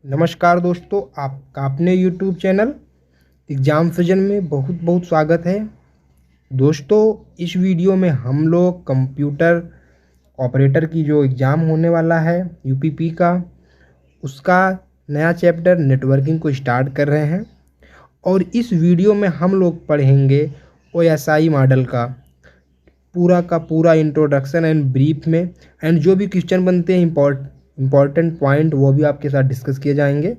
नमस्कार दोस्तों, आपका अपने YouTube चैनल एग्ज़ाम फ्यूजन में बहुत बहुत स्वागत है। दोस्तों, इस वीडियो में हम लोग कंप्यूटर ऑपरेटर की जो एग्ज़ाम होने वाला है यूपीपी का, उसका नया चैप्टर नेटवर्किंग को स्टार्ट कर रहे हैं। और इस वीडियो में हम लोग पढ़ेंगे ओएसआई मॉडल का पूरा इंट्रोडक्शन एंड ब्रीफ में, एंड जो भी क्वेश्चन बनते हैं इम्पॉर्टेंट पॉइंट वो भी आपके साथ डिस्कस किए जाएंगे।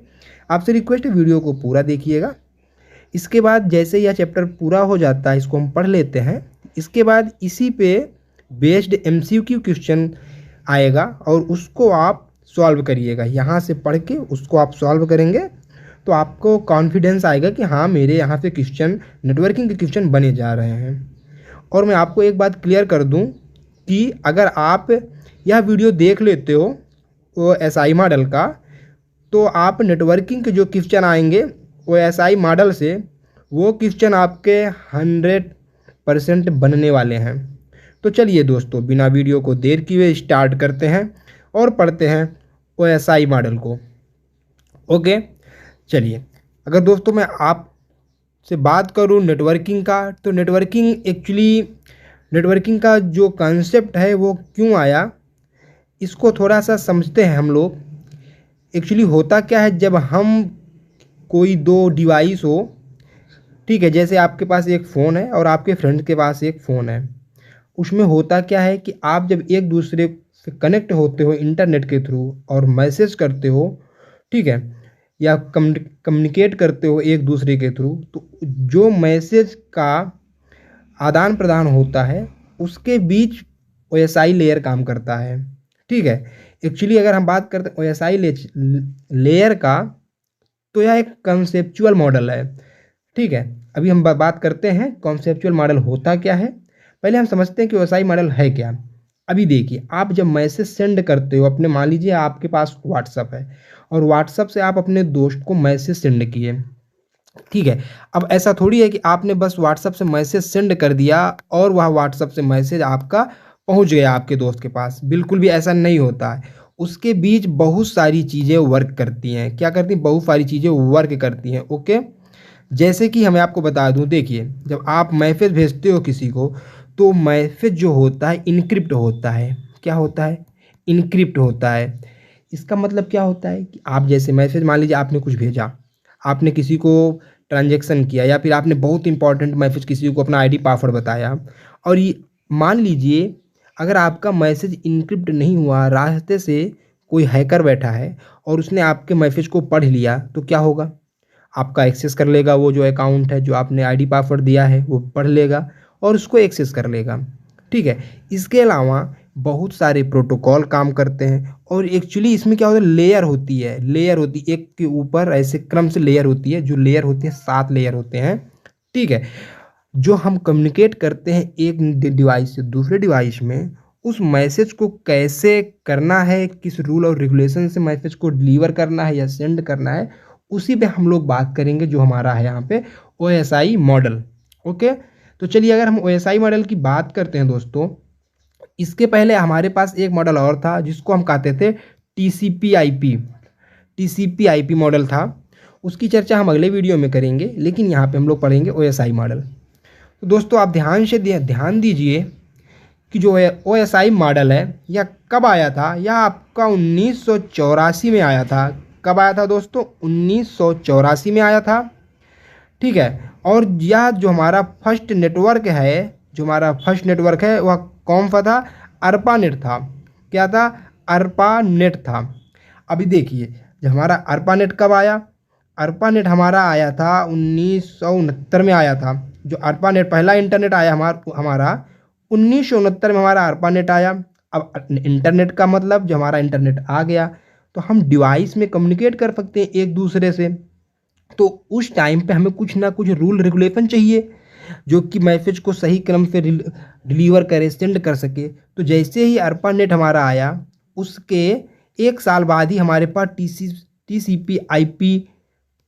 आपसे रिक्वेस्ट है वीडियो को पूरा देखिएगा। इसके बाद जैसे यह चैप्टर पूरा हो जाता है, इसको हम पढ़ लेते हैं। इसके बाद इसी पे बेस्ड एमसीक्यू क्वेश्चन आएगा और उसको आप सॉल्व करिएगा। यहाँ से पढ़ के उसको आप सॉल्व करेंगे तो आपको कॉन्फिडेंस आएगा कि हाँ, मेरे यहाँ से क्वेश्चन नेटवर्किंग के क्वेश्चन बने जा रहे हैं। और मैं आपको एक बात क्लियर कर दूं कि अगर आप यह वीडियो देख लेते हो वो एसआई मॉडल का, तो आप नेटवर्किंग के जो क्वेश्चन आएंगे वो एसआई मॉडल से, वो क्वेश्चन आपके 100% बनने वाले हैं। तो चलिए दोस्तों, बिना वीडियो को देर किए स्टार्ट करते हैं और पढ़ते हैं वो एसआई मॉडल को। ओके, चलिए। अगर दोस्तों मैं आप से बात करूँ नेटवर्किंग का, तो नेटवर्किंग का जो कॉन्सेप्ट है वो क्यों आया, इसको थोड़ा सा समझते हैं हम लोग। एक्चुअली होता क्या है, जब हम कोई दो डिवाइस हो, ठीक है, जैसे आपके पास एक फ़ोन है और आपके फ्रेंड के पास एक फ़ोन है, उसमें होता क्या है कि आप जब एक दूसरे से कनेक्ट होते हो इंटरनेट के थ्रू और मैसेज करते हो, ठीक है, या कम्युनिकेट करते हो एक दूसरे के थ्रू, तो जो मैसेज का आदान प्रदान होता है उसके बीच ओएसआई लेयर काम करता है। ठीक है, एक्चुअली अगर हम बात करते हैं ओएसआई लेयर का, तो यह एक कॉन्सेप्चुअल मॉडल है। ठीक है, अभी हम बात करते हैं कॉन्सेप्चुअल मॉडल होता क्या है। पहले हम समझते हैं कि ओएसआई मॉडल है क्या। अभी देखिए, आप जब मैसेज सेंड करते हो अपने, मान लीजिए आपके पास व्हाट्सअप है और व्हाट्सअप से आप अपने दोस्त को मैसेज सेंड किए, ठीक है। अब ऐसा थोड़ी है कि आपने बस व्हाट्सअप से मैसेज सेंड कर दिया और वह व्हाट्सअप से मैसेज आपका पहुंच गया आपके दोस्त के पास, बिल्कुल भी ऐसा नहीं होता है। उसके बीच बहुत सारी चीज़ें वर्क करती हैं। क्या करती हैं? बहुत सारी चीज़ें वर्क करती हैं। ओके, जैसे कि हमें आपको बता दूं, देखिए, जब आप मैसेज भेजते हो किसी को, तो मैसेज जो होता है इनक्रिप्ट होता है। क्या होता है? इनक्रिप्ट होता है। इसका मतलब क्या होता है कि आप जैसे मैसेज, मान लीजिए आपने कुछ भेजा, आपने किसी को ट्रांजैक्शन किया, या फिर आपने बहुत इंपॉर्टेंट मैसेज किसी को अपना आईडी पासवर्ड बताया, और ये मान लीजिए अगर आपका मैसेज इनक्रिप्ट नहीं हुआ, रास्ते से कोई हैकर बैठा है और उसने आपके मैसेज को पढ़ लिया, तो क्या होगा? आपका एक्सेस कर लेगा, वो जो अकाउंट है, जो आपने आईडी पासवर्ड दिया है, वो पढ़ लेगा और उसको एक्सेस कर लेगा। ठीक है, इसके अलावा बहुत सारे प्रोटोकॉल काम करते हैं। और एक्चुअली इसमें क्या होता है, लेयर होती है, एक के ऊपर ऐसे क्रम से लेयर होती है। जो लेयर होती है, 7 लेयर होते हैं। ठीक है, जो हम कम्युनिकेट करते हैं एक डिवाइस से दूसरे डिवाइस में, उस मैसेज को कैसे करना है, किस रूल और रेगुलेशन से मैसेज को डिलीवर करना है या सेंड करना है, उसी पे हम लोग बात करेंगे, जो हमारा है यहाँ पे ओएसआई मॉडल। ओके, तो चलिए, अगर हम ओएसआई मॉडल की बात करते हैं दोस्तों, इसके पहले हमारे पास एक मॉडल और था जिसको हम कहते थे टीसीपी आईपी मॉडल था। उसकी चर्चा हम अगले वीडियो में करेंगे, लेकिन यहाँ पे हम लोग पढ़ेंगे ओएसआई मॉडल। तो दोस्तों, आप ध्यान दीजिए कि जो ओएसआई मॉडल है यह कब आया था। यह आपका 1984 में आया था। कब आया था दोस्तों? 1984 में आया था। ठीक है, और यह जो हमारा फर्स्ट नेटवर्क है, वह कौन सा था? अर्पानेट था। क्या था? अर्पानेट था। अभी देखिए, जब हमारा अर्पानेट कब आया? अर्पानेट हमारा आया था 1969 में आया था। जो अर्पानेट पहला इंटरनेट आया हमारा 1969 में हमारा अर्पानेट आया। अब इंटरनेट का मतलब, जो हमारा इंटरनेट आ गया तो हम डिवाइस में कम्युनिकेट कर सकते हैं एक दूसरे से। तो उस टाइम पे हमें कुछ ना कुछ रूल रेगुलेशन चाहिए जो कि मैसेज को सही क्रम से डिलीवर करे, सेंड कर सके। तो जैसे ही अर्पानेट हमारा आया, उसके 1 साल बाद ही हमारे पास टीसीपी आईपी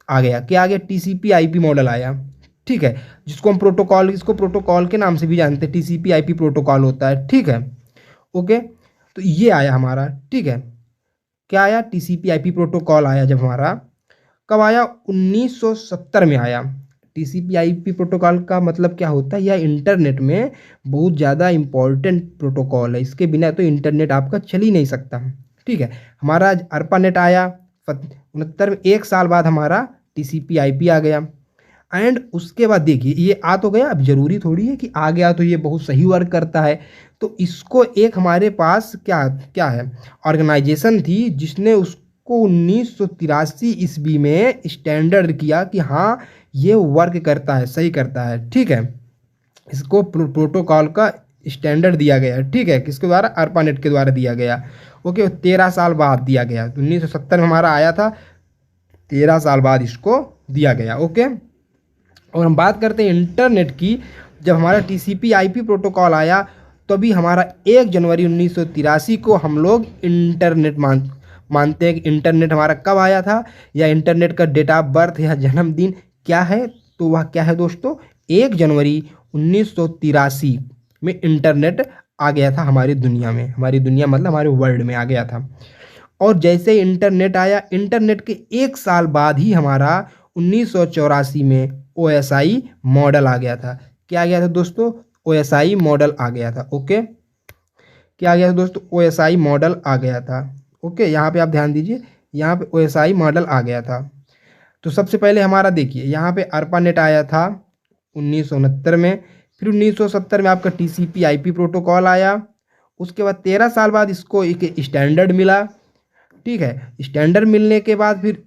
आ गया। क्या आ गया? टीसीपी आईपी मॉडल आया। ठीक है, इसको प्रोटोकॉल के नाम से भी जानते हैं, टीसीपी आईपी प्रोटोकॉल होता है। ठीक है, ओके, तो ये आया हमारा। ठीक है, क्या आया, TCP/IP प्रोटोकॉल आया जब हमारा, कब आया, 1970 में आया। TCP/IP प्रोटोकॉल का मतलब क्या होता है, यह इंटरनेट में बहुत ज़्यादा इम्पोर्टेंट प्रोटोकॉल है, इसके बिना तो इंटरनेट आपका चल ही नहीं सकता। ठीक है, हमारा ARPANET आया 69 में, 1 साल बाद हमारा TCP/IP आ गया। एंड उसके बाद देखिए ये आ तो गया, अब जरूरी थोड़ी है कि आ गया तो ये बहुत सही वर्क करता है, तो इसको एक हमारे पास क्या क्या है, ऑर्गेनाइजेशन थी जिसने उसको 1983 ईस्वी में स्टैंडर्ड किया कि हाँ ये वर्क करता है, सही करता है। ठीक है, इसको प्रोटोकॉल का स्टैंडर्ड दिया गया है। ठीक है, किसके द्वारा, ARPANET के द्वारा दिया गया। ओके, 13 साल बाद दिया गया, 1970 में हमारा आया था, 13 साल बाद इसको दिया गया। ओके, और हम बात करते हैं इंटरनेट की, जब हमारा TCP/IP प्रोटोकॉल आया तभी हमारा 1 जनवरी 1983 को हम लोग इंटरनेट मानते हैं कि इंटरनेट हमारा कब आया था, या इंटरनेट का डेट ऑफ बर्थ या जन्मदिन क्या है, तो वह क्या है दोस्तों, 1 जनवरी 1983 में इंटरनेट आ गया था हमारी दुनिया में। हमारी दुनिया मतलब हमारे वर्ल्ड में आ गया था। और जैसे इंटरनेट आया, इंटरनेट के 1 साल बाद ही हमारा 1984 में OSI मॉडल आ गया था। क्या आ गया था दोस्तों, OSI मॉडल आ गया था। ओके, क्या आ गया था दोस्तों, OSI मॉडल आ गया था। ओके, यहाँ पे आप ध्यान दीजिए, यहाँ पे OSI मॉडल आ गया था। तो सबसे पहले हमारा देखिए यहाँ पे ARPANET आया था 1969 में, फिर 1970 में आपका TCP/IP प्रोटोकॉल आया। उसके बाद 13 साल बाद इसको एक स्टैंडर्ड मिला। ठीक है, स्टैंडर्ड मिलने के बाद फिर,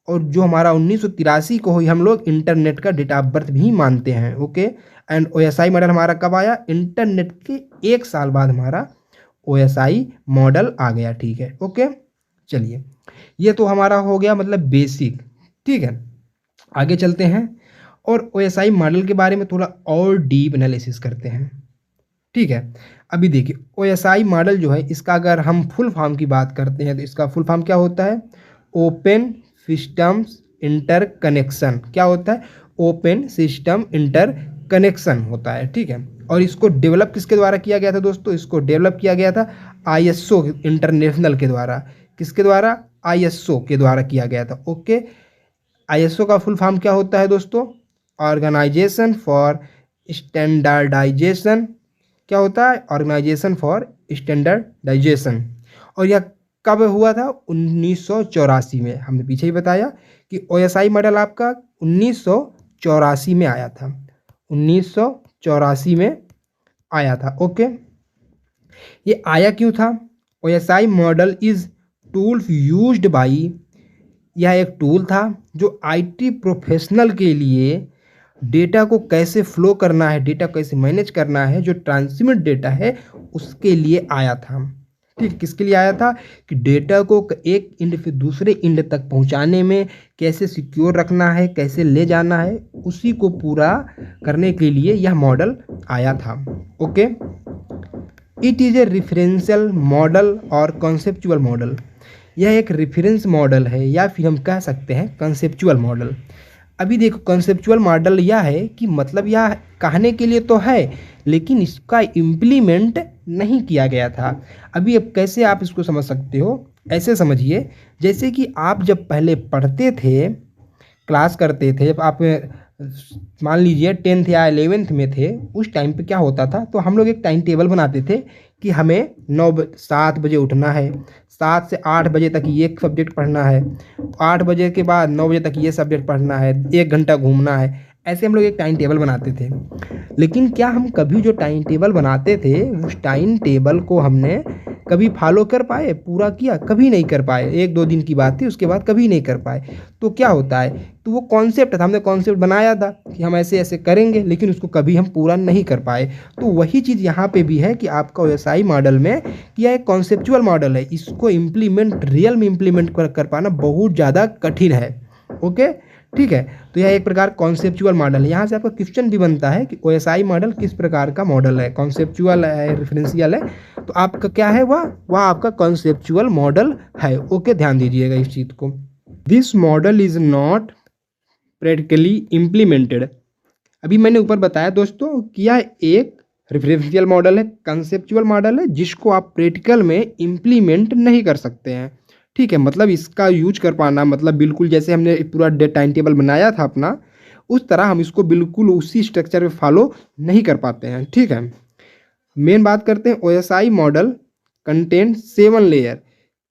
और जो हमारा 1983 को ही हम लोग इंटरनेट का डेट ऑफ बर्थ भी मानते हैं। ओके, एंड OSI मॉडल हमारा कब आया, इंटरनेट के 1 साल बाद हमारा OSI मॉडल आ गया। ठीक है, ओके, चलिए ये तो हमारा हो गया मतलब बेसिक। ठीक है, आगे चलते हैं और OSI मॉडल के बारे में थोड़ा और डीप एनालिसिस करते हैं। ठीक है, अभी देखिए OSI मॉडल जो है, इसका अगर हम फुल फॉर्म की बात करते हैं तो इसका फुल फॉर्म क्या होता है, ओपन सिस्टम्स इंटर कनेक्शन। क्या होता है, ओपन सिस्टम इंटर कनेक्शन होता है। ठीक है, और इसको डेवलप किसके द्वारा किया गया था दोस्तों, इसको डेवलप किया गया था ISO इंटरनेशनल के द्वारा। किसके द्वारा, ISO के द्वारा किया गया था। ओके, ISO का फुल फॉर्म क्या होता है दोस्तों, ऑर्गेनाइजेशन फॉर स्टैंडर्डाइजेशन। क्या होता है, ऑर्गेनाइजेशन फॉर स्टैंडर्डाइजेशन। और यह कब हुआ था, 1984 में। हमने पीछे ही बताया कि OSI मॉडल आपका 1984 में आया था, 1984 में आया था। ओके, ये आया क्यों था, OSI model is tool used by, यह एक टूल था जो IT प्रोफेशनल के लिए डेटा को कैसे फ्लो करना है, डेटा कैसे मैनेज करना है, जो ट्रांसमिट डेटा है उसके लिए आया था। ठीक, किसके लिए आया था कि डेटा को एक इंड से दूसरे इंड तक पहुंचाने में कैसे सिक्योर रखना है, कैसे ले जाना है, उसी को पूरा करने के लिए यह मॉडल आया था। Okay, it is a referential model और कॉन्सेप्चुअल मॉडल। यह एक रेफरेंस मॉडल है या फिर हम कह सकते हैं कंसेप्चुअल मॉडल। अभी देखो कंसेप्चुअल मॉडल यह है कि मतलब यह कहने के लिए तो है लेकिन इसका इम्प्लीमेंट नहीं किया गया था। अभी अब कैसे आप इसको समझ सकते हो, ऐसे समझिए जैसे कि आप जब पहले पढ़ते थे, क्लास करते थे, आप मान लीजिए 10th या 11th में थे, उस टाइम पे क्या होता था, तो हम लोग एक टाइम टेबल बनाते थे कि हमें 7 बजे उठना है, 7 से 8 बजे तक ये सब्जेक्ट पढ़ना है, 8 बजे के बाद 9 बजे तक ये सब्जेक्ट पढ़ना है, 1 घंटा घूमना है। ऐसे हम लोग एक टाइम टेबल बनाते थे। लेकिन क्या हम कभी जो टाइम टेबल बनाते थे उस टाइम टेबल को हमने कभी फॉलो कर पाए, पूरा किया, कभी नहीं कर पाए। 1-2 दिन की बात थी, उसके बाद कभी नहीं कर पाए। तो क्या होता है, तो वो कॉन्सेप्ट था, हमने कॉन्सेप्ट बनाया था कि हम ऐसे ऐसे करेंगे, लेकिन उसको कभी हम पूरा नहीं कर पाए। तो वही चीज़ यहाँ पे भी है कि आपका OSI मॉडल में यह एक कॉन्सेप्चुअल मॉडल है, इसको इम्प्लीमेंट, रियल में इम्प्लीमेंट कर पाना बहुत ज़्यादा कठिन है। ओके, ठीक है, तो यह एक प्रकार कॉन्सेप्चुअल मॉडल है। यहाँ से आपका क्वेश्चन भी बनता है कि OSI मॉडल किस प्रकार का मॉडल है, कॉन्सेप्चुअल है, रेफरेंशियल है, तो आपका क्या है, वह आपका कॉन्सेप्चुअल मॉडल है। ओके, ध्यान दीजिएगा इस चीज़ को। This model is not practically implemented. अभी मैंने ऊपर बताया दोस्तों कि यह एक रेफरेंशियल मॉडल है, कंसेप्चुअल मॉडल है, जिसको आप प्रैक्टिकल में इम्प्लीमेंट नहीं कर सकते हैं। ठीक है, मतलब इसका यूज कर पाना मतलब बिल्कुल जैसे हमने पूरा टाइम टेबल बनाया था अपना, उस तरह हम इसको बिल्कुल उसी स्ट्रक्चर में फॉलो नहीं कर पाते हैं। ठीक है, मेन बात करते हैं OSI model content 7 layer.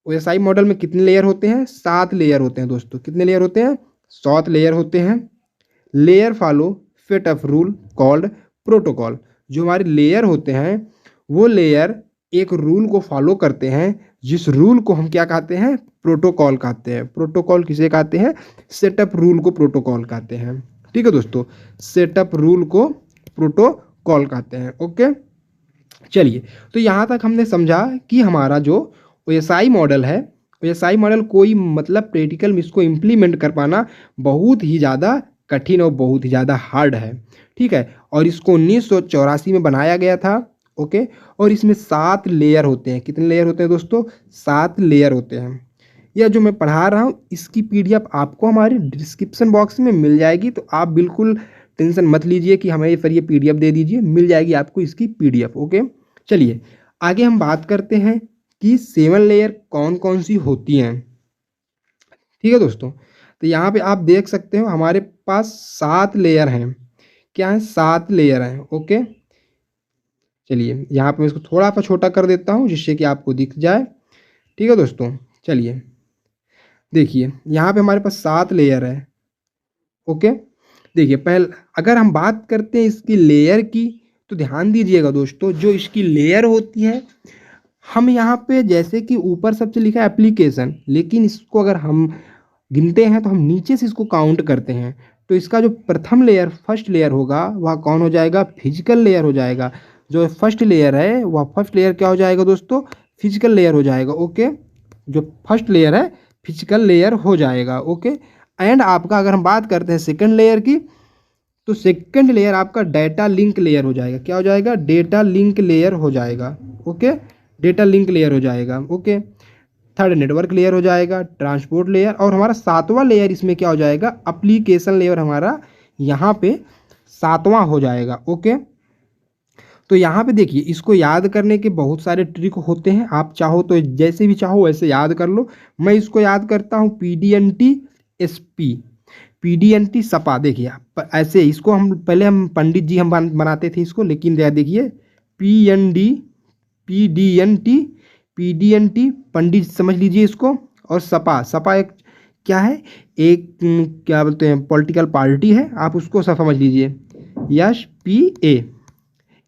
OSI model में कितने लेयर होते हैं? 7 लेयर होते हैं दोस्तों। कितने लेयर होते हैं? 7 लेयर होते हैं। Layer follow fit of rule called protocol. जो हमारे लेयर होते हैं वो लेयर एक रूल को फॉलो करते हैं, जिस रूल को हम क्या कहते हैं? प्रोटोकॉल कहते हैं। प्रोटोकॉल किसे कहते हैं? सेटअप रूल को प्रोटोकॉल कहते हैं। ठीक है दोस्तों, सेटअप रूल को प्रोटोकॉल कहते हैं। ओके, चलिए, तो यहाँ तक हमने समझा कि हमारा जो ओएसआई मॉडल है, ओएसआई मॉडल कोई मतलब प्रैक्टिकल में इसको इम्प्लीमेंट कर पाना बहुत ही ज़्यादा कठिन और बहुत ही ज़्यादा हार्ड है। ठीक है, और इसको 1984 में बनाया गया था। ओके, और इसमें 7 लेयर होते हैं। कितने लेयर होते हैं दोस्तों? 7 लेयर होते हैं। यह जो मैं पढ़ा रहा हूँ इसकी पीडीएफ आपको हमारे डिस्क्रिप्शन बॉक्स में मिल जाएगी, तो आप बिल्कुल टेंशन मत लीजिए कि हमें फिर ये पीडीएफ दे दीजिए, मिल जाएगी आपको इसकी पीडीएफ। ओके, चलिए आगे हम बात करते हैं कि 7 लेयर कौन कौन सी होती हैं। ठीक है दोस्तों, तो यहाँ पे आप देख सकते हो हमारे पास 7 लेयर हैं। क्या है? 7 लेयर हैं। ओके, चलिए यहाँ पे मैं इसको थोड़ा सा छोटा कर देता हूँ जिससे कि आपको दिख जाए। ठीक है दोस्तों, चलिए देखिए यहाँ पे हमारे पास 7 लेयर है। ओके, देखिए पहले अगर हम बात करते हैं इसकी लेयर की, तो ध्यान दीजिएगा दोस्तों, जो इसकी लेयर होती है, हम यहाँ पे जैसे कि ऊपर सबसे लिखा है एप्लीकेशन, लेकिन इसको अगर हम गिनते हैं तो हम नीचे से इसको काउंट करते हैं। तो इसका जो प्रथम लेयर फर्स्ट लेयर होगा वह कौन हो जाएगा? फिजिकल लेयर हो जाएगा। जो फर्स्ट लेयर है वह फर्स्ट लेयर क्या हो जाएगा दोस्तों? फिजिकल लेयर हो जाएगा। ओके, जो फर्स्ट लेयर है फिजिकल लेयर हो जाएगा। ओके, एंड आपका अगर हम बात करते हैं सेकंड लेयर की, तो सेकंड लेयर आपका डेटा लिंक लेयर हो जाएगा। क्या हो जाएगा? डेटा लिंक लेयर हो जाएगा। ओके, डेटा लिंक लेयर हो जाएगा। ओके, थर्ड नेटवर्क लेयर हो जाएगा, ट्रांसपोर्ट लेयर, और हमारा 7वां लेयर इसमें क्या हो जाएगा? एप्लीकेशन लेयर हमारा यहाँ पे 7वां हो जाएगा। ओके, तो यहाँ पे देखिए इसको याद करने के बहुत सारे ट्रिक होते हैं। आप चाहो तो जैसे भी चाहो वैसे याद कर लो। मैं इसको याद करता हूँ PDNT SP, PDNT सपा। देखिए ऐसे इसको हम पहले हम पंडित जी हम बनाते थे इसको, लेकिन देखिए PDNT PDNT पंडित समझ लीजिए इसको। और सपा, सपा एक क्या है? एक क्या बोलते हैं, पॉलिटिकल पार्टी है, आप उसको सब समझ लीजिए। SPA,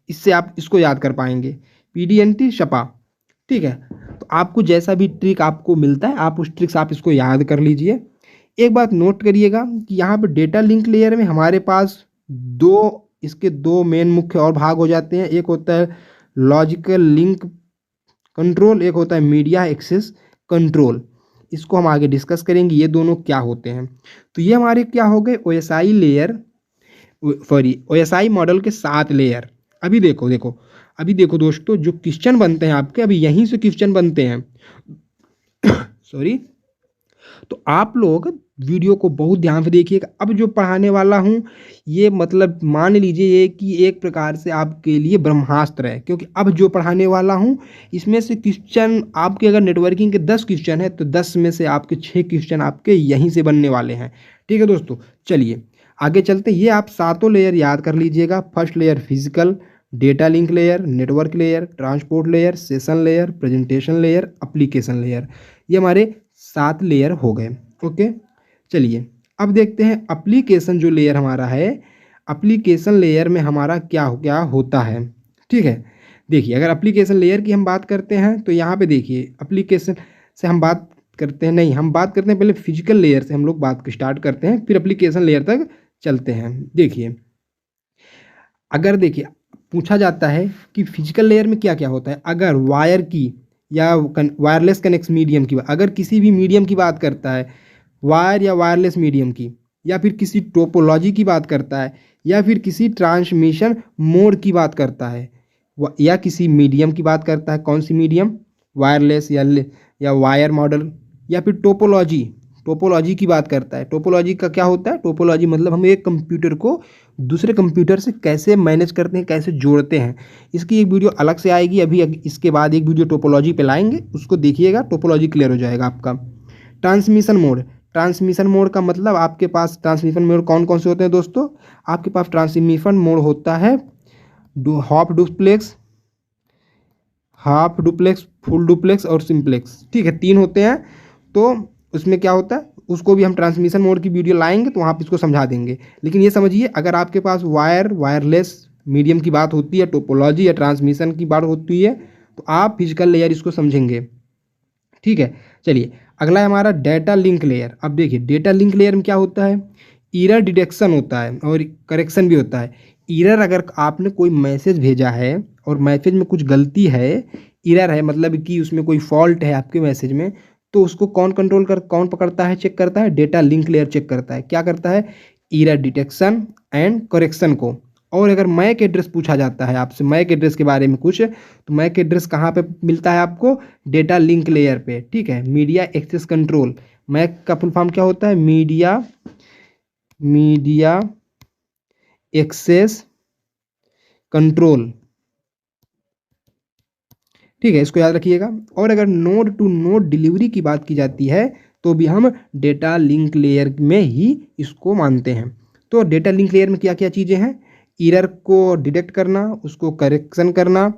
इससे आप इसको याद कर पाएंगे, PDNT सपा। ठीक है, तो आपको जैसा भी ट्रिक आपको मिलता है आप उस ट्रिक से आप इसको याद कर लीजिए। एक बात नोट करिएगा कि यहाँ पे डेटा लिंक लेयर में हमारे पास इसके दो मेन मुख्य और भाग हो जाते हैं। एक होता है लॉजिकल लिंक कंट्रोल, एक होता है मीडिया एक्सेस कंट्रोल। इसको हम आगे डिस्कस करेंगे ये दोनों क्या होते हैं। तो ये हमारे क्या हो गए? OSI layer, sorry OSI model के 7 लेयर। अभी देखो दोस्तों, जो क्वेश्चन बनते हैं आपके, अभी यहीं से क्वेश्चन बनते हैं सॉरी, तो आप लोग वीडियो को बहुत ध्यान से देखिएगा। अब जो पढ़ाने वाला हूँ ये मतलब मान लीजिए ये कि एक प्रकार से आपके लिए ब्रह्मास्त्र है, क्योंकि अब जो पढ़ाने वाला हूँ इसमें से क्वेश्चन आपके अगर नेटवर्किंग के 10 क्वेश्चन है तो 10 में से आपके 6 क्वेश्चन आपके यहीं से बनने वाले हैं। ठीक है दोस्तों, चलिए आगे चलते। ये आप 7 लेयर याद कर लीजिएगा। First layer physical, data link layer, network layer, transport layer, session layer, presentation layer, application layer. ये हमारे 7 लेयर हो गए। ओके, चलिए अब देखते हैं एप्लीकेशन जो लेयर हमारा है, एप्लीकेशन लेयर में हमारा क्या क्या होता है। ठीक है, देखिए अगर एप्लीकेशन लेयर की हम बात करते हैं तो यहाँ पे देखिए एप्लीकेशन से हम बात करते हैं, नहीं हम बात करते हैं पहले फिजिकल लेयर से हम लोग बात स्टार्ट करते हैं, फिर एप्लीकेशन लेयर तक चलते हैं। देखिए अगर देखिए पूछा जाता है कि फिजिकल लेयर में क्या क्या होता है, अगर वायर की या वायरलेस कनेक्ट मीडियम की, अगर किसी भी मीडियम की बात करता है, वायर या वायरलेस मीडियम की, या फिर किसी टोपोलॉजी की बात करता है, या फिर किसी ट्रांसमिशन मोड की बात करता है, या किसी मीडियम की बात करता है, कौन सी मीडियम? वायरलेस या वायर मॉडल, या फिर टोपोलॉजी, टोपोलॉजी की बात करता है। टोपोलॉजी का क्या होता है? टोपोलॉजी मतलब हम एक कंप्यूटर को दूसरे कंप्यूटर से कैसे मैनेज करते हैं, कैसे जोड़ते हैं। इसकी एक वीडियो अलग से आएगी, अभी इसके बाद एक वीडियो टोपोलॉजी पे लाएंगे, उसको देखिएगा, टोपोलॉजी क्लियर हो जाएगा आपका। ट्रांसमिशन मोड, ट्रांसमिशन मोड का मतलब आपके पास ट्रांसमिशन मोड कौन कौन से होते हैं दोस्तों? आपके पास ट्रांसमिशन मोड होता है हाफ डुप्लेक्स, फुल डुप्लेक्स और सिंप्लेक्स, ठीक है, 3 होते हैं। तो उसमें क्या होता है, उसको भी हम ट्रांसमिशन मोड की वीडियो लाएंगे तो वहाँ पे इसको समझा देंगे। लेकिन ये समझिए, अगर आपके पास वायरलेस मीडियम की बात होती है, टोपोलॉजी या ट्रांसमिशन की बात होती है, तो आप फिजिकल लेयर इसको समझेंगे, ठीक है। चलिए अगला है हमारा डेटा लिंक लेयर। अब देखिए डेटा लिंक लेयर में क्या होता है, एरर डिटेक्शन होता है और करेक्शन भी होता है। एरर, अगर आपने कोई मैसेज भेजा है और मैसेज में कुछ गलती है, एरर है मतलब कि उसमें कोई फॉल्ट है आपके मैसेज में, तो उसको कौन पकड़ता है, चेक करता है? डेटा लिंक लेयर चेक करता है। क्या करता है? एरर डिटेक्शन एंड करेक्शन को। और अगर मैक एड्रेस पूछा जाता है आपसे, मैक एड्रेस के बारे में कुछ, तो मैक एड्रेस कहाँ पे मिलता है आपको? डेटा लिंक लेयर पे, ठीक है। मीडिया एक्सेस कंट्रोल, मैक का फुल फॉर्म क्या होता है? मीडिया एक्सेस कंट्रोल, ठीक है, इसको याद रखिएगा। और अगर नोड टू नोड डिलीवरी की बात की जाती है तो भी हम डेटा लिंक लेयर में ही इसको मानते हैं। तो डेटा लिंक लेयर में क्या क्या चीज़ें हैं? एरर को डिटेक्ट करना, उसको करेक्शन करना,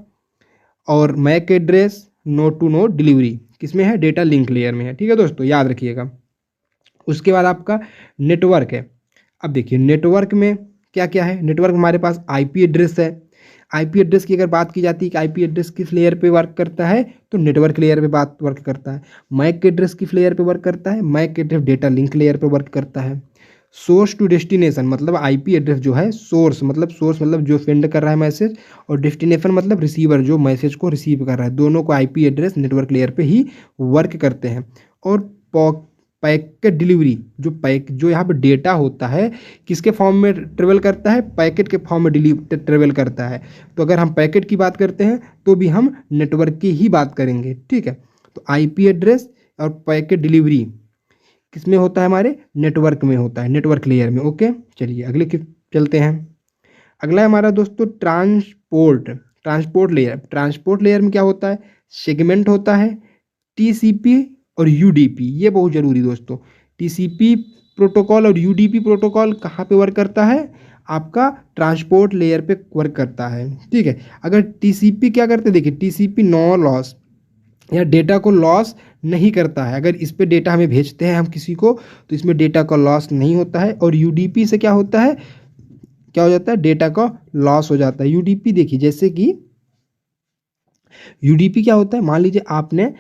और MAC address, node to node delivery किसमें है? डेटा लिंक लेयर में है, ठीक है दोस्तों, याद रखिएगा। उसके बाद आपका नेटवर्क है। अब देखिए नेटवर्क में क्या क्या है। नेटवर्क में हमारे पास आईपी एड्रेस है। आईपी एड्रेस की अगर बात की जाती है कि आईपी एड्रेस किस लेयर पे वर्क करता है, तो नेटवर्क लेयर पे बात वर्क करता है। मैक एड्रेस किस लेयर पे वर्क करता है? MAC address data link layer पे वर्क करता है। सोर्स टू डेस्टिनेशन मतलब आईपी एड्रेस जो है, सोर्स मतलब जो सेंड कर रहा है मैसेज, और डेस्टिनेशन मतलब रिसीवर जो मैसेज को रिसीव कर रहा है, दोनों को आईपी एड्रेस नेटवर्क लेयर पे ही वर्क करते हैं। और पैकेट डिलीवरी, जो यहाँ पे डेटा होता है किसके फॉर्म में ट्रेवल करता है? पैकेट के फॉर्म में ट्रेवल करता है। तो अगर हम पैकेट की बात करते हैं तो भी हम नेटवर्क की ही बात करेंगे, ठीक है। तो आईपी एड्रेस और पैकेट डिलीवरी किस में होता है? हमारे नेटवर्क में होता है, नेटवर्क लेयर में, ओके। चलिए अगले की चलते हैं। अगला है हमारा दोस्तों ट्रांसपोर्ट लेयर। ट्रांसपोर्ट लेयर में क्या होता है? सेगमेंट होता है, टीसीपी और यूडीपी, ये बहुत जरूरी दोस्तों। टीसीपी प्रोटोकॉल और यूडीपी प्रोटोकॉल कहाँ पे वर्क करता है? आपका ट्रांसपोर्ट लेयर पे वर्क करता है, ठीक है। अगर टीसीपी क्या करते हैं, देखिए टीसीपी नो लॉस या डेटा को लॉस नहीं करता है। अगर इस पे डेटा हमें भेजते हैं हम किसी को, तो इसमें डेटा का लॉस नहीं होता है। और यूडीपी से क्या होता है, क्या हो जाता है? डेटा का लॉस हो जाता है। यूडीपी देखिए, जैसे कि यूडीपी क्या होता है, मान लीजिए आपने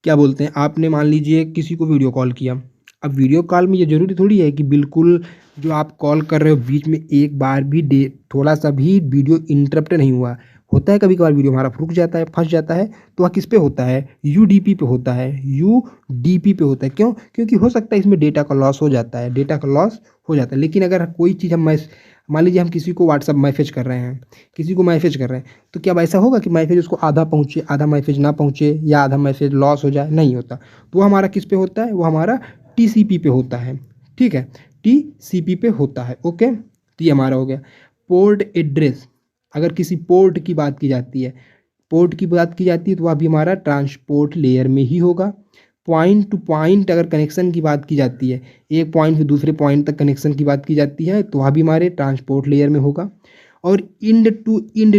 क्या बोलते हैं, आपने मान लीजिए किसी को वीडियो कॉल किया। अब वीडियो कॉल में ये जरूरी थोड़ी है कि बिल्कुल जो आप कॉल कर रहे हो बीच में एक बार भी थोड़ा सा भी वीडियो इंटरप्ट नहीं हुआ। होता है कभी कभार वीडियो हमारा रुक जाता है, फंस जाता है, तो वह किस पे होता है? यूडीपी पे होता है, यूडीपी पे होता है। क्यों? क्योंकि हो सकता है इसमें डेटा का लॉस हो जाता है, डेटा का लॉस हो जाता है। लेकिन अगर कोई चीज़ हम मान लीजिए हम किसी को व्हाट्सअप मैसेज कर रहे हैं, तो क्या ऐसा होगा कि मैसेज उसको आधा पहुँचे, आधा मैसेज ना पहुँचे, या आधा मैसेज लॉस हो जाए? नहीं होता। तो वो हमारा किस पे होता है? वो हमारा टीसीपी पे होता है, ठीक है, टीसीपी पे होता है, ओके। तो ये हमारा हो गया। पोर्ट एड्रेस, अगर किसी पोर्ट की बात की जाती है, तो वह भी हमारा ट्रांसपोर्ट लेयर में ही होगा। पॉइंट टू पॉइंट अगर कनेक्शन की बात की जाती है, एक पॉइंट से दूसरे पॉइंट तक कनेक्शन की बात की जाती है, तो वह भी हमारे ट्रांसपोर्ट लेयर में होगा। और इंड टू इंड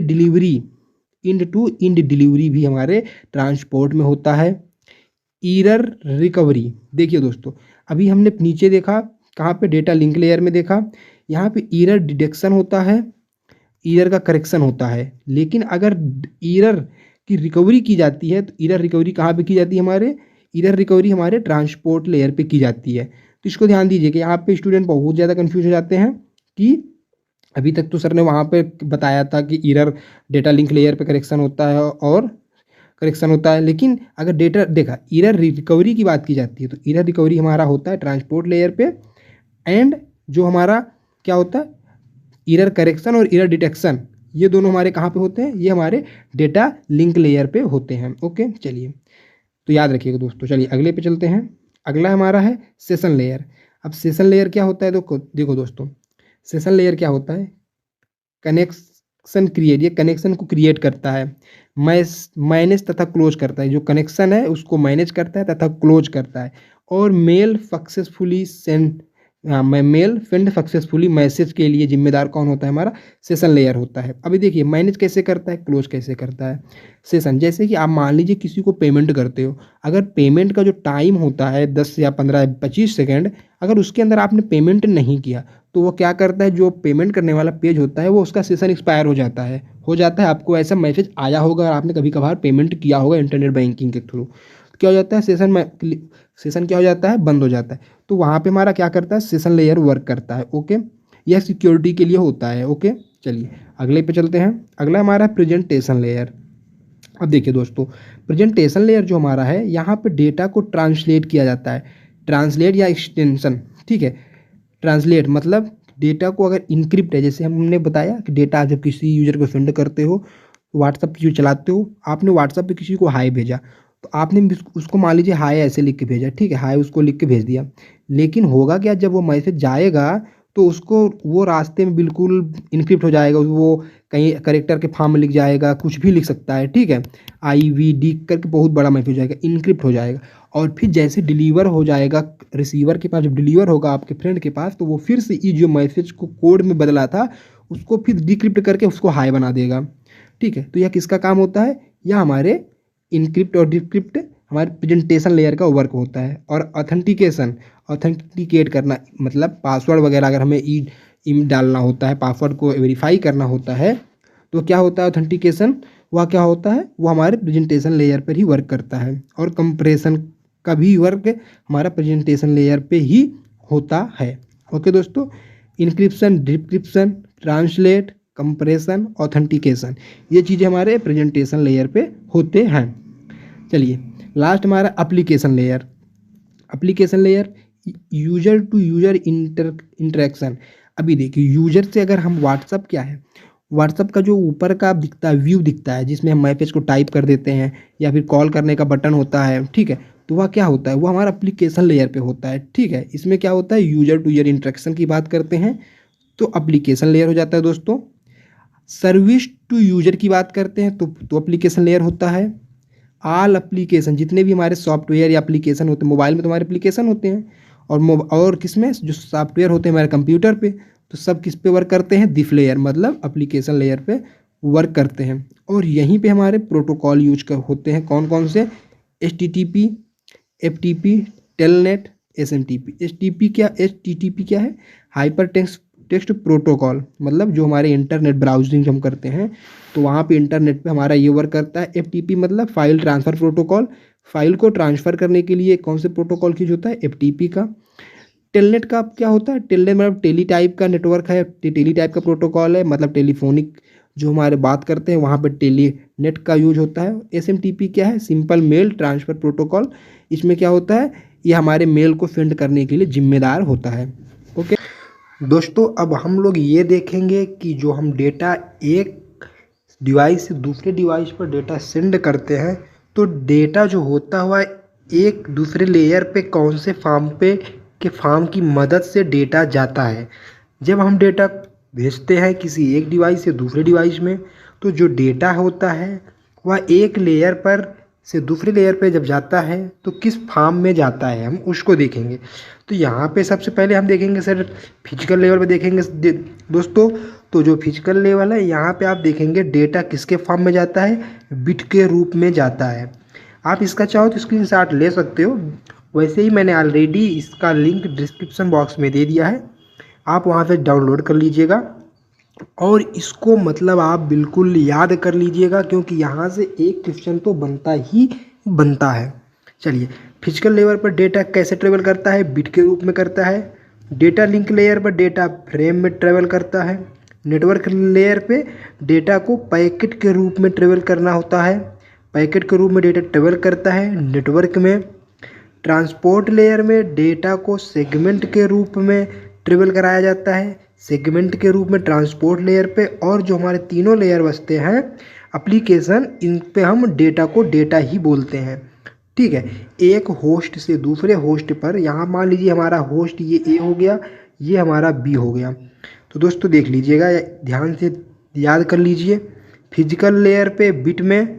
डिलीवरी भी हमारे ट्रांसपोर्ट में होता है। एरर रिकवरी, देखिए दोस्तों, अभी हमने नीचे देखा, कहाँ पे? डेटा लिंक लेयर में देखा। यहाँ पे एरर डिटेक्शन होता है, एरर का करेक्शन होता है। लेकिन अगर एरर की रिकवरी की जाती है, तो एरर रिकवरी कहाँ पे की जाती है? एरर रिकवरी हमारे ट्रांसपोर्ट लेयर पे की जाती है। तो इसको ध्यान दीजिए कि यहाँ पे स्टूडेंट बहुत ज़्यादा कंफ्यूज हो जाते हैं कि अभी तक तो सर ने वहाँ पे बताया था कि एरर डेटा लिंक लेयर पे करेक्शन होता है, लेकिन अगर डेटा देखा, एरर रिकवरी की बात की जाती है, तो एरर रिकवरी हमारा होता है ट्रांसपोर्ट लेयर पे। एंड जो हमारा क्या होता है, एरर करेक्शन और एरर डिटेक्शन, ये दोनों हमारे कहाँ पे होते हैं? ये हमारे डेटा लिंक लेयर पे होते हैं, ओके। चलिए तो याद रखिएगा दोस्तों। चलिए अगले पे चलते हैं। अगला हमारा है सेशन लेयर। अब सेशन लेयर क्या होता है, देखो दोस्तों, सेशन लेयर क्या होता है, कनेक्शन क्रिएट, ये कनेक्शन को क्रिएट करता है, मैनेज तथा क्लोज करता है, जो कनेक्शन है उसको मैनेज करता है तथा क्लोज करता है, और मेल सक्सेसफुली सेंड, हाँ मेल सेंड सक्सेसफुली मैसेज के लिए जिम्मेदार कौन होता है, हमारा सेशन लेयर होता है। अभी देखिए मैनेज कैसे करता है, क्लोज कैसे करता है सेशन। जैसे कि आप मान लीजिए किसी को पेमेंट करते हो, अगर पेमेंट का जो टाइम होता है 10 या 15 25 सेकेंड, अगर उसके अंदर आपने पेमेंट नहीं किया तो वो क्या करता है, जो पेमेंट करने वाला पेज होता है वो उसका सेशन एक्सपायर हो जाता है। आपको ऐसा मैसेज आया होगा और आपने कभी कभार पेमेंट किया होगा इंटरनेट बैंकिंग के थ्रू, क्या हो जाता है, सेशन क्या हो जाता है, बंद हो जाता है। तो वहाँ पे हमारा क्या करता है, सेशन लेयर वर्क करता है। ओके, यह सिक्योरिटी के लिए होता है। ओके, चलिए अगले पे चलते हैं। अगला हमारा है प्रेजेंटेशन लेयर। अब देखिए दोस्तों, प्रेजेंटेशन लेयर जो हमारा है, यहाँ पे डेटा को ट्रांसलेट किया जाता है, ट्रांसलेट या एक्सटेंशन, ठीक है। ट्रांसलेट मतलब डेटा को अगर इनक्रिप्ट है, जैसे हमने बताया कि डेटा जब किसी यूजर को सेंड करते हो, व्हाट्सअप जो चलाते हो, आपने व्हाट्सअप पे किसी को हाई भेजा, तो आपने उसको मान लीजिए हाय ऐसे लिख के भेजा, ठीक है, हाय उसको लिख के भेज दिया, लेकिन होगा क्या, जब वो मैसेज जाएगा तो उसको वो रास्ते में बिल्कुल इनक्रिप्ट हो जाएगा, वो कहीं करेक्टर के फॉर्म में लिख जाएगा, कुछ भी लिख सकता है, ठीक है, IVD करके बहुत बड़ा मैसेज हो जाएगा, इनक्रिप्ट हो जाएगा, और फिर जैसे डिलीवर हो जाएगा रिसीवर के पास, जब डिलीवर होगा आपके फ्रेंड के पास, तो वो फिर से ये जो मैसेज को कोड में बदला था उसको फिर डिक्रिप्ट करके उसको हाई बना देगा, ठीक है। तो यह किसका काम होता है, यह हमारे इनक्रिप्ट और डिक्रिप्ट हमारे प्रेजेंटेशन लेयर का वर्क होता है। और ऑथेंटिकेशन, ऑथेंटिकेट करना मतलब पासवर्ड वगैरह अगर हमें ई डालना होता है, पासवर्ड को वेरीफाई करना होता है, तो क्या होता है ऑथेंटिकेशन, वह क्या होता है, वो हमारे प्रेजेंटेशन लेयर पर ही वर्क करता है। और कंप्रेशन का भी वर्क हमारा प्रेजेंटेशन लेयर पे ही होता है। ओके दोस्तों, encryption, decryption, translate, compression, authentication, ये चीज़ें हमारे प्रेजेंटेशन लेयर पे होते हैं। चलिए लास्ट हमारा application layer. Application layer user to user interaction. अभी देखिए यूजर से अगर हम व्हाट्सअप क्या है, व्हाट्सअप का जो ऊपर का दिखता है, व्यू दिखता है, जिसमें हम मैसेज को टाइप कर देते हैं या फिर कॉल करने का बटन होता है, ठीक है, तो वह क्या होता है, वो हमारा एप्लीकेशन लेयर पे होता है, ठीक है। इसमें क्या होता है, यूजर टू यूजर इंटरेक्शन की बात करते हैं तो एप्लीकेशन लेयर हो जाता है दोस्तों। सर्विस टू यूजर की बात करते हैं तो एप्लीकेशन लेयर होता है। ऑल एप्लीकेशन, जितने भी हमारे सॉफ्टवेयर या एप्लीकेशन होते हैं, मोबाइल में तो हमारे एप्लीकेशन होते हैं, और किस में, जो सॉफ्टवेयर होते हैं हमारे कंप्यूटर पे, तो सब किस पे वर्क करते हैं, दिस लेयर मतलब एप्लीकेशन लेयर पे वर्क करते हैं। और यहीं पे हमारे प्रोटोकॉल यूज होते हैं, कौन कौन से, HTTP, FTP, telnet, SMTP। HTTP क्या है, हाइपर टेक्स्ट प्रोटोकॉल, मतलब जो हमारे इंटरनेट ब्राउजिंग हम करते हैं तो वहाँ पे इंटरनेट पे हमारा ये वर्क करता है। FTP मतलब फाइल ट्रांसफ़र प्रोटोकॉल, फाइल को ट्रांसफ़र करने के लिए कौन से प्रोटोकॉल की यूज होता है, FTP का। टेलनेट का क्या होता है, टेलनेट मतलब टेली टाइप का नेटवर्क है, टेली टाइप का प्रोटोकॉल है, मतलब टेलीफोनिक जो हमारे बात करते हैं वहाँ पर टेली नेट का यूज होता है। SMTP क्या है, सिंपल मेल ट्रांसफ़र प्रोटोकॉल, इसमें क्या होता है, ये हमारे मेल को सेंड करने के लिए जिम्मेदार होता है। ओके दोस्तों, अब हम लोग ये देखेंगे कि जो हम डेटा एक डिवाइस से दूसरे डिवाइस पर डेटा सेंड करते हैं, तो डेटा जो होता हुआ एक दूसरे लेयर पे कौन से फॉर्म की मदद से डेटा जाता है। जब हम डेटा भेजते हैं किसी एक डिवाइस से दूसरे डिवाइस में, तो जो डेटा होता है वह एक लेयर पर से दूसरे लेयर पे जब जाता है तो किस फॉर्म में जाता है, हम उसको देखेंगे। तो यहाँ पे सबसे पहले हम देखेंगे सर फिजिकल लेवल पे देखेंगे दोस्तों। तो जो फिजिकल लेवल है यहाँ पे आप देखेंगे डेटा किसके फॉर्म में जाता है, बिट के रूप में जाता है। आप इसका चाहो तो स्क्रीनशॉट ले सकते हो, वैसे ही मैंने ऑलरेडी इसका लिंक डिस्क्रिप्शन बॉक्स में दे दिया है, आप वहाँ से डाउनलोड कर लीजिएगा और इसको मतलब आप बिल्कुल याद कर लीजिएगा, क्योंकि यहाँ से एक क्वेश्चन तो बनता ही बनता है। चलिए, फिजिकल लेवल पर डेटा कैसे ट्रेवल करता है, बिट के रूप में करता है। डेटा लिंक लेयर पर डेटा फ्रेम में ट्रेवल करता है। नेटवर्क लेयर पे डेटा को पैकेट के रूप में ट्रेवल करना होता है, पैकेट के रूप में डेटा ट्रेवल करता है नेटवर्क में। ट्रांसपोर्ट लेयर में डेटा को सेगमेंट के रूप में ट्रेवल कराया जाता है, सेगमेंट के रूप में ट्रांसपोर्ट लेयर पे। और जो हमारे तीनों लेयर बचते हैं एप्लीकेशन, इन पे हम डेटा को डेटा ही बोलते हैं। ठीक है। एक होस्ट से दूसरे होस्ट पर, यहाँ मान लीजिए हमारा होस्ट ये ए हो गया, ये हमारा बी हो गया। तो दोस्तों देख लीजिएगा, ध्यान से याद कर लीजिए। फिजिकल लेयर पे बिट में,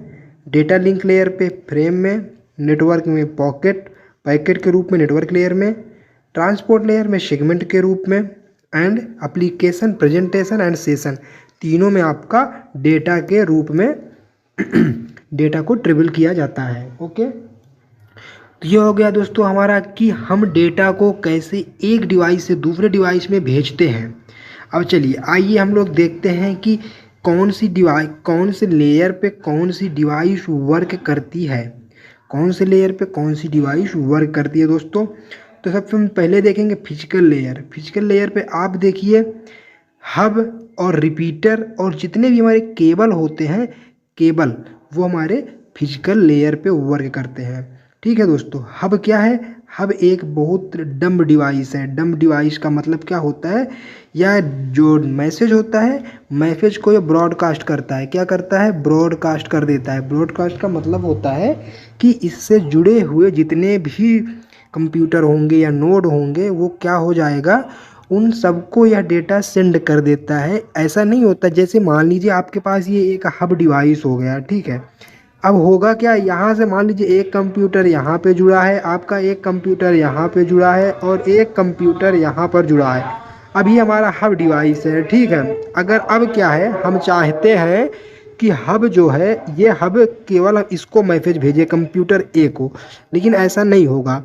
डेटा लिंक लेयर पे फ्रेम में, नेटवर्क में पैकेट के रूप में नेटवर्क लेयर में, ट्रांसपोर्ट लेयर में सेगमेंट के रूप में, and application, presentation and session, तीनों में आपका डेटा के रूप में डेटा को ट्रेवल किया जाता है। ओके, तो ये हो गया दोस्तों हमारा कि हम डेटा को कैसे एक डिवाइस से दूसरे डिवाइस में भेजते हैं। अब चलिए आइए हम लोग देखते हैं कि कौन से लेयर पे कौन सी डिवाइस वर्क करती है, कौन से लेयर पे कौन सी डिवाइस वर्क करती है दोस्तों। तो सबसे हम पहले देखेंगे फिजिकल लेयर। फिजिकल लेयर पे आप देखिए हब और रिपीटर और जितने भी हमारे केबल होते हैं, केबल वो हमारे फिजिकल लेयर पे वर्क करते हैं। ठीक है दोस्तों, हब क्या है? हब एक बहुत डम्ब डिवाइस है। डम्ब डिवाइस का मतलब क्या होता है? या जो मैसेज होता है, मैसेज को ये ब्रॉडकास्ट करता है। क्या करता है? ब्रॉडकास्ट कर देता है। ब्रॉडकास्ट का मतलब होता है कि इससे जुड़े हुए जितने भी कंप्यूटर होंगे या नोड होंगे वो क्या हो जाएगा, उन सबको यह डेटा सेंड कर देता है। ऐसा नहीं होता, जैसे मान लीजिए आपके पास ये एक हब डिवाइस हो गया, ठीक है। अब होगा क्या, यहाँ से मान लीजिए एक कंप्यूटर यहाँ पे जुड़ा है, आपका एक कंप्यूटर यहाँ पे जुड़ा है और एक कंप्यूटर यहाँ पर जुड़ा है। अभी हमारा हब डिवाइस है, ठीक है। अगर अब क्या है, हम चाहते हैं कि हब जो है, ये हब केवल इसको मैसेज भेजे कंप्यूटर ए को, लेकिन ऐसा नहीं होगा।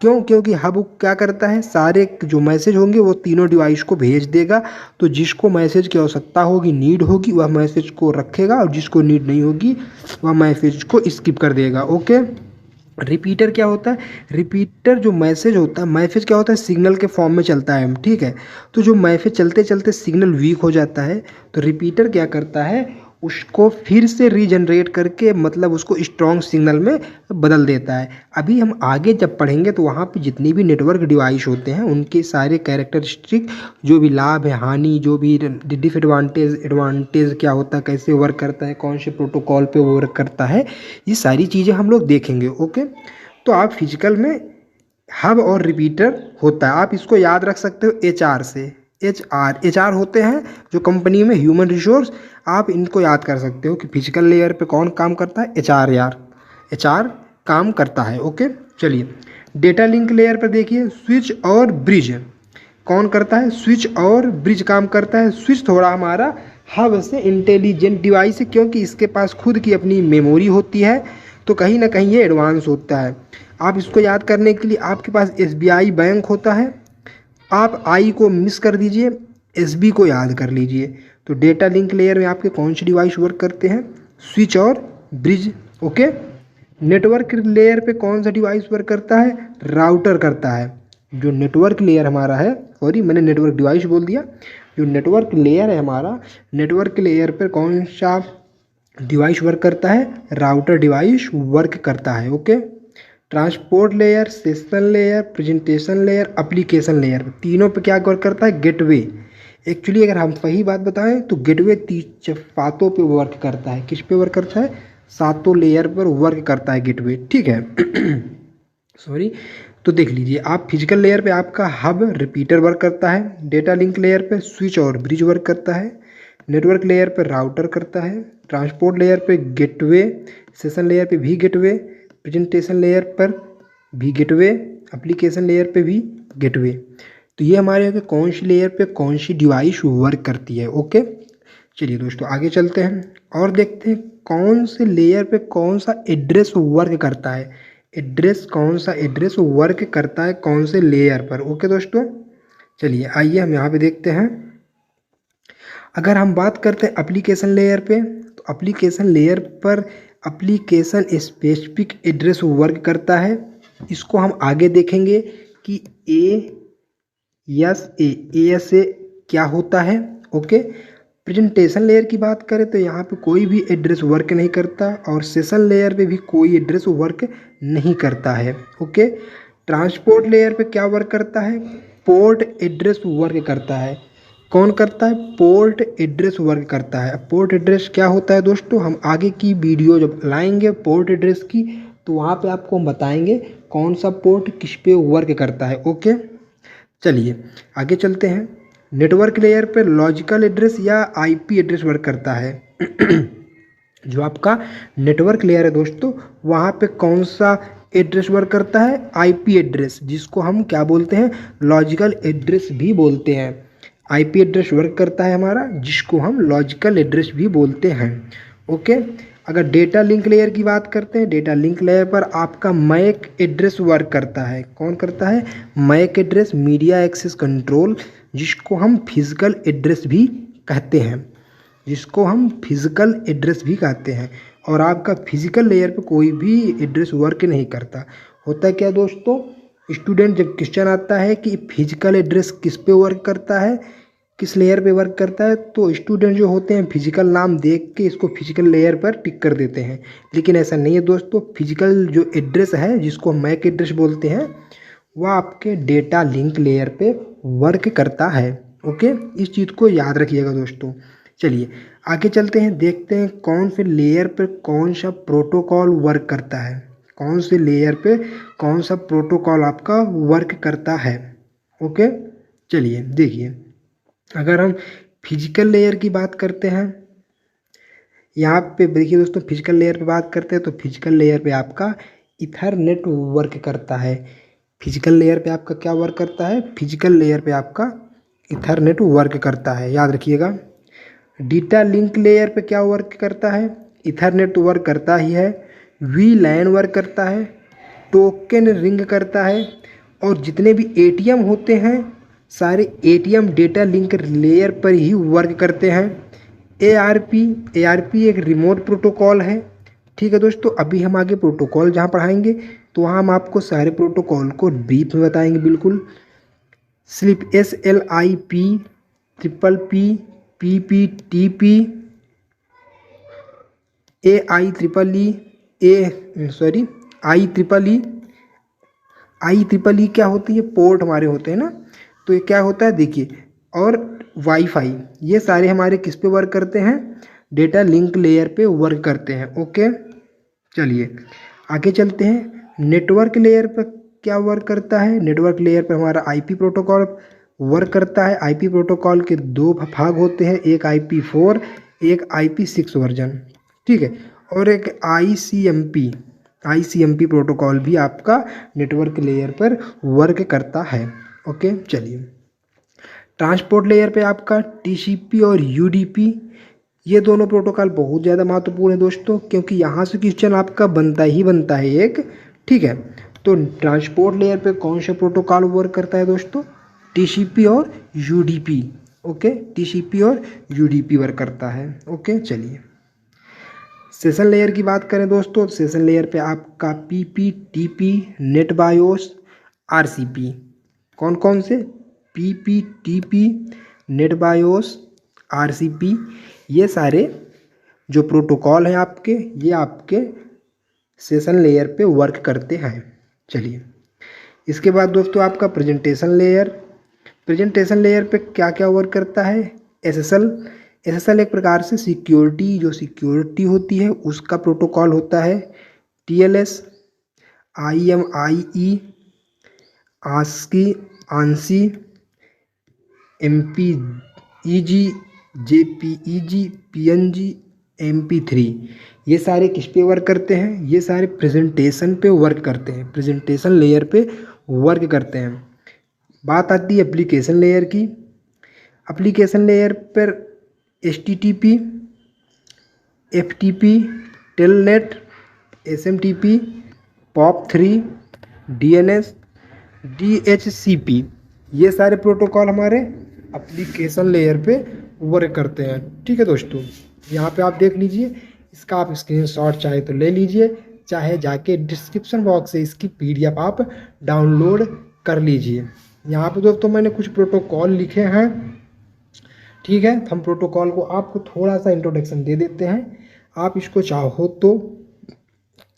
क्यों? क्योंकि हब क्या करता है, सारे जो मैसेज होंगे वो तीनों डिवाइस को भेज देगा। तो जिसको मैसेज की आवश्यकता होगी, नीड होगी, वह मैसेज को रखेगा और जिसको नीड नहीं होगी वह मैसेज को स्किप कर देगा। ओके। रिपीटर क्या होता है? रिपीटर जो मैसेज होता है, मैसेज क्या होता है, सिग्नल के फॉर्म में चलता है, ठीक है। तो जो मैसेज चलते चलते सिग्नल वीक हो जाता है, तो रिपीटर क्या करता है, उसको फिर से रीजनरेट करके मतलब उसको स्ट्रॉन्ग सिग्नल में बदल देता है। अभी हम आगे जब पढ़ेंगे तो वहाँ पे जितनी भी नेटवर्क डिवाइस होते हैं उनके सारे कैरेक्टरिस्टिक, जो भी लाभ है, हानि, जो भी डिसएडवांटेज, एडवांटेज क्या होता है, कैसे वर्क करता है, कौन से प्रोटोकॉल पे वर्क करता है, ये सारी चीज़ें हम लोग देखेंगे। ओके। तो आप फिजिकल में हब और रिपीटर होता है, आप इसको याद रख सकते हो HR से। HR होते हैं जो कंपनी में ह्यूमन रिसोर्स, आप इनको याद कर सकते हो कि फिजिकल लेयर पे कौन काम करता है, HR यार, HR काम करता है। ओके। चलिए डेटा लिंक लेयर पर देखिए स्विच और ब्रिज कौन करता है, स्विच और ब्रिज काम करता है। स्विच थोड़ा हमारा हब से इंटेलिजेंट डिवाइस है, क्योंकि इसके पास खुद की अपनी मेमोरी होती है, तो कहीं ना कहीं ये एडवांस होता है। आप इसको याद करने के लिए आपके पास SBI बैंक होता है, आप आई को मिस कर दीजिए, SB को याद कर लीजिए। तो डेटा लिंक लेयर में आपके कौन से डिवाइस वर्क करते हैं, स्विच और ब्रिज। ओके। नेटवर्क लेयर पे कौन सा डिवाइस वर्क करता है, राउटर करता है। जो नेटवर्क लेयर हमारा है, सॉरी मैंने नेटवर्क डिवाइस बोल दिया, जो नेटवर्क लेयर है हमारा, नेटवर्क लेयर पर कौन सा डिवाइस वर्क करता है, राउटर डिवाइस वर्क करता है। Okay. Transport layer, session layer, presentation layer, application layer, तीनों पे क्या वर्क करता है, गेटवे। एक्चुअली अगर हम सही बात बताएं तो गेटवे 7 पे वर्क करता है। किस पे वर्क करता है, 7 लेयर पर वर्क करता है गेटवे, ठीक है। सॉरी। तो देख लीजिए आप, फिजिकल लेयर पे आपका हब रिपीटर वर्क करता है, डेटा लिंक लेयर पे स्विच और ब्रिज वर्क करता है, नेटवर्क लेयर पे राउटर करता है, ट्रांसपोर्ट लेयर पे गेटवे, सेशन लेयर पे भी गेटवे, प्रेजेंटेशन लेयर पर भी गेटवे, एप्लीकेशन लेयर पे भी गेटवे। तो ये हमारे यहाँ कौन सी लेयर पे कौन सी डिवाइस वर्क करती है। ओके। चलिए दोस्तों आगे चलते हैं और देखते हैं कौन से लेयर पे कौन सा एड्रेस वर्क करता है। एड्रेस, कौन सा एड्रेस वर्क करता है कौन से लेयर पर। ओके दोस्तों, चलिए आइए हम यहाँ पे देखते हैं। अगर हम बात करते हैं एप्लीकेशन लेयर पे, तो एप्लीकेशन लेयर पर एप्लीकेशन स्पेसिफिक एड्रेस वर्क करता है। इसको हम आगे देखेंगे कि ASA क्या होता है। ओके। प्रेजेंटेशन लेयर की बात करें तो यहाँ पे कोई भी एड्रेस वर्क नहीं करता और सेशन लेयर पे भी कोई एड्रेस वर्क नहीं करता है। ओके। ट्रांसपोर्ट लेयर पे क्या वर्क करता है, पोर्ट एड्रेस वर्क करता है। कौन करता है, पोर्ट एड्रेस वर्क करता है। पोर्ट एड्रेस क्या होता है दोस्तों, हम आगे की वीडियो जब लाएंगे पोर्ट एड्रेस की तो वहाँ पे आपको हम बताएंगे कौन सा पोर्ट किस पे वर्क करता है। ओके, चलिए आगे चलते हैं। नेटवर्क लेयर पे लॉजिकल एड्रेस या आईपी एड्रेस वर्क करता है। जो आपका नेटवर्क लेयर है दोस्तों, वहाँ पे कौन सा एड्रेस वर्क करता है? आईपी एड्रेस, जिसको हम क्या बोलते हैं? लॉजिकल एड्रेस भी बोलते हैं। आईपी एड्रेस वर्क करता है हमारा, जिसको हम लॉजिकल एड्रेस भी बोलते हैं। ओके, अगर डेटा लिंक लेयर की बात करते हैं, डेटा लिंक लेयर पर आपका मैक एड्रेस वर्क करता है। कौन करता है? MAC address, media access control, जिसको हम फिजिकल एड्रेस भी कहते हैं, जिसको हम फिजिकल एड्रेस भी कहते हैं। और आपका फिजिकल लेयर पे कोई भी एड्रेस वर्क नहीं करता। होता क्या दोस्तों, स्टूडेंट जब क्वेश्चन आता है कि फिजिकल एड्रेस किस पे वर्क करता है, किस लेयर पे वर्क करता है, तो स्टूडेंट जो होते हैं फिजिकल नाम देख के इसको फिजिकल लेयर पर टिक कर देते हैं। लेकिन ऐसा नहीं है दोस्तों, फिजिकल जो एड्रेस है, जिसको मैक एड्रेस बोलते हैं, वह आपके डेटा लिंक लेयर पे वर्क करता है। ओके, इस चीज़ को याद रखिएगा दोस्तों। चलिए आगे चलते हैं, देखते हैं कौन से लेयर पे कौन सा प्रोटोकॉल वर्क करता है। कौन से लेयर पे कौन सा प्रोटोकॉल आपका वर्क करता है। ओके, चलिए देखिए, अगर हम फिजिकल लेयर की बात करते हैं, यहाँ पे देखिए दोस्तों, फिजिकल लेयर पे बात करते हैं तो फिजिकल लेयर पे आपका इथरनेट वर्क करता है। फिजिकल लेयर पे आपका क्या वर्क करता है? फिजिकल लेयर पे आपका इथरनेट वर्क करता है, याद रखिएगा। डेटा लिंक लेयर पे क्या वर्क करता है? इथरनेट तो वर्क करता ही है, वी लैन वर्क करता है, टोकन रिंग करता है, और जितने भी एटीएम होते हैं सारे एटीएम डेटा लिंक लेयर पर ही वर्क करते हैं। एआरपी एक रिमोट प्रोटोकॉल है। ठीक है दोस्तों, अभी हम आगे प्रोटोकॉल जहाँ पढ़ाएंगे तो वहाँ हम आपको सारे प्रोटोकॉल को ब्रीफ में बताएंगे बिल्कुल। Slip SLIP, triple P, PPTP, IEEE क्या होती है? पोर्ट हमारे होते हैं ना, तो ये क्या होता है देखिए, और वाईफाई, ये सारे हमारे किस पे वर्क करते हैं? डेटा लिंक लेयर पे वर्क करते हैं। ओके, चलिए आगे चलते हैं। नेटवर्क लेयर पर क्या वर्क करता है? नेटवर्क लेयर पर हमारा आईपी प्रोटोकॉल वर्क करता है। आईपी प्रोटोकॉल के दो भाग होते हैं, एक IP4, एक IP6 वर्जन, ठीक है, और एक ICMP प्रोटोकॉल भी आपका नेटवर्क लेयर पर वर्क करता है। ओके, चलिए ट्रांसपोर्ट लेयर पे आपका TCP और UDP, ये दोनों प्रोटोकॉल बहुत ज़्यादा महत्वपूर्ण है दोस्तों, क्योंकि यहाँ से क्वेश्चन आपका बनता है एक। ठीक है, तो ट्रांसपोर्ट लेयर पे कौन सा प्रोटोकॉल वर्क करता है दोस्तों? TCP और UDP। ओके, TCP और UDP वर्क करता है। ओके, चलिए सेशन लेयर की बात करें दोस्तों, सेशन लेयर पे आपका PPTP, नेट बायोस, RCP। कौन कौन से? PPTP, नेट बायोस, RCP, ये सारे जो प्रोटोकॉल हैं आपके, ये आपके सेशन लेयर पे वर्क करते हैं। चलिए इसके बाद दोस्तों आपका प्रेजेंटेशन लेयर पे क्या क्या वर्क करता है? SSL एक प्रकार से सिक्योरिटी होती है, उसका प्रोटोकॉल होता है। TLS, IMIE, ANSI, MPEG, JPEG, PNG, MP3, ये सारे किस पे वर्क करते हैं? ये सारे प्रेजेंटेशन पे वर्क करते हैं, प्रेजेंटेशन लेयर पे वर्क करते हैं। बात आती है एप्लीकेशन लेयर की। एप्लीकेशन लेयर पर HTTP, FTP, telnet, SMTP, POP3, DNS, DHCP, ये सारे प्रोटोकॉल हमारे एप्लीकेशन लेयर पे वर्क करते हैं। ठीक है दोस्तों, यहाँ पे आप देख लीजिए, इसका आप स्क्रीनशॉट चाहे तो ले लीजिए, चाहे जाके डिस्क्रिप्शन बॉक्स से इसकी PDF आप डाउनलोड कर लीजिए। यहाँ पे दोस्तों मैंने कुछ प्रोटोकॉल लिखे हैं। ठीक है, हम प्रोटोकॉल को आपको थोड़ा सा इंट्रोडक्शन दे देते हैं। आप इसको चाहो तो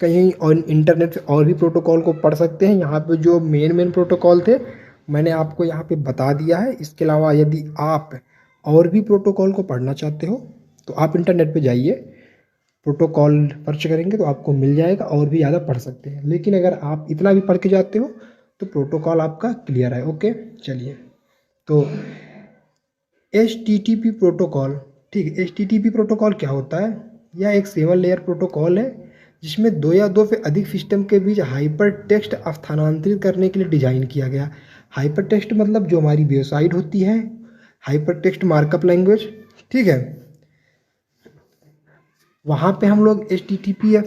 कहीं और इंटरनेट पे और भी प्रोटोकॉल को पढ़ सकते हैं। यहाँ पे जो मेन प्रोटोकॉल थे मैंने आपको यहाँ पे बता दिया है। इसके अलावा यदि आप और भी प्रोटोकॉल को पढ़ना चाहते हो तो आप इंटरनेट पे जाइए, प्रोटोकॉल सर्च करेंगे तो आपको मिल जाएगा, और भी ज़्यादा पढ़ सकते हैं। लेकिन अगर आप इतना भी पढ़ के जाते हो तो प्रोटोकॉल आपका क्लियर है। ओके, चलिए। तो HTTP प्रोटोकॉल, ठीक है। HTTP प्रोटोकॉल क्या होता है? यह एक 7 लेयर प्रोटोकॉल है जिसमें 2 या 2 से अधिक सिस्टम के बीच हाइपर टेक्स्ट स्थानांतरित करने के लिए डिज़ाइन किया गया। हाइपर टेक्स्ट मतलब जो हमारी वेबसाइट होती है, हाइपर टेक्स्ट मार्कअप लैंग्वेज, ठीक है, वहाँ पे हम लोग HTTP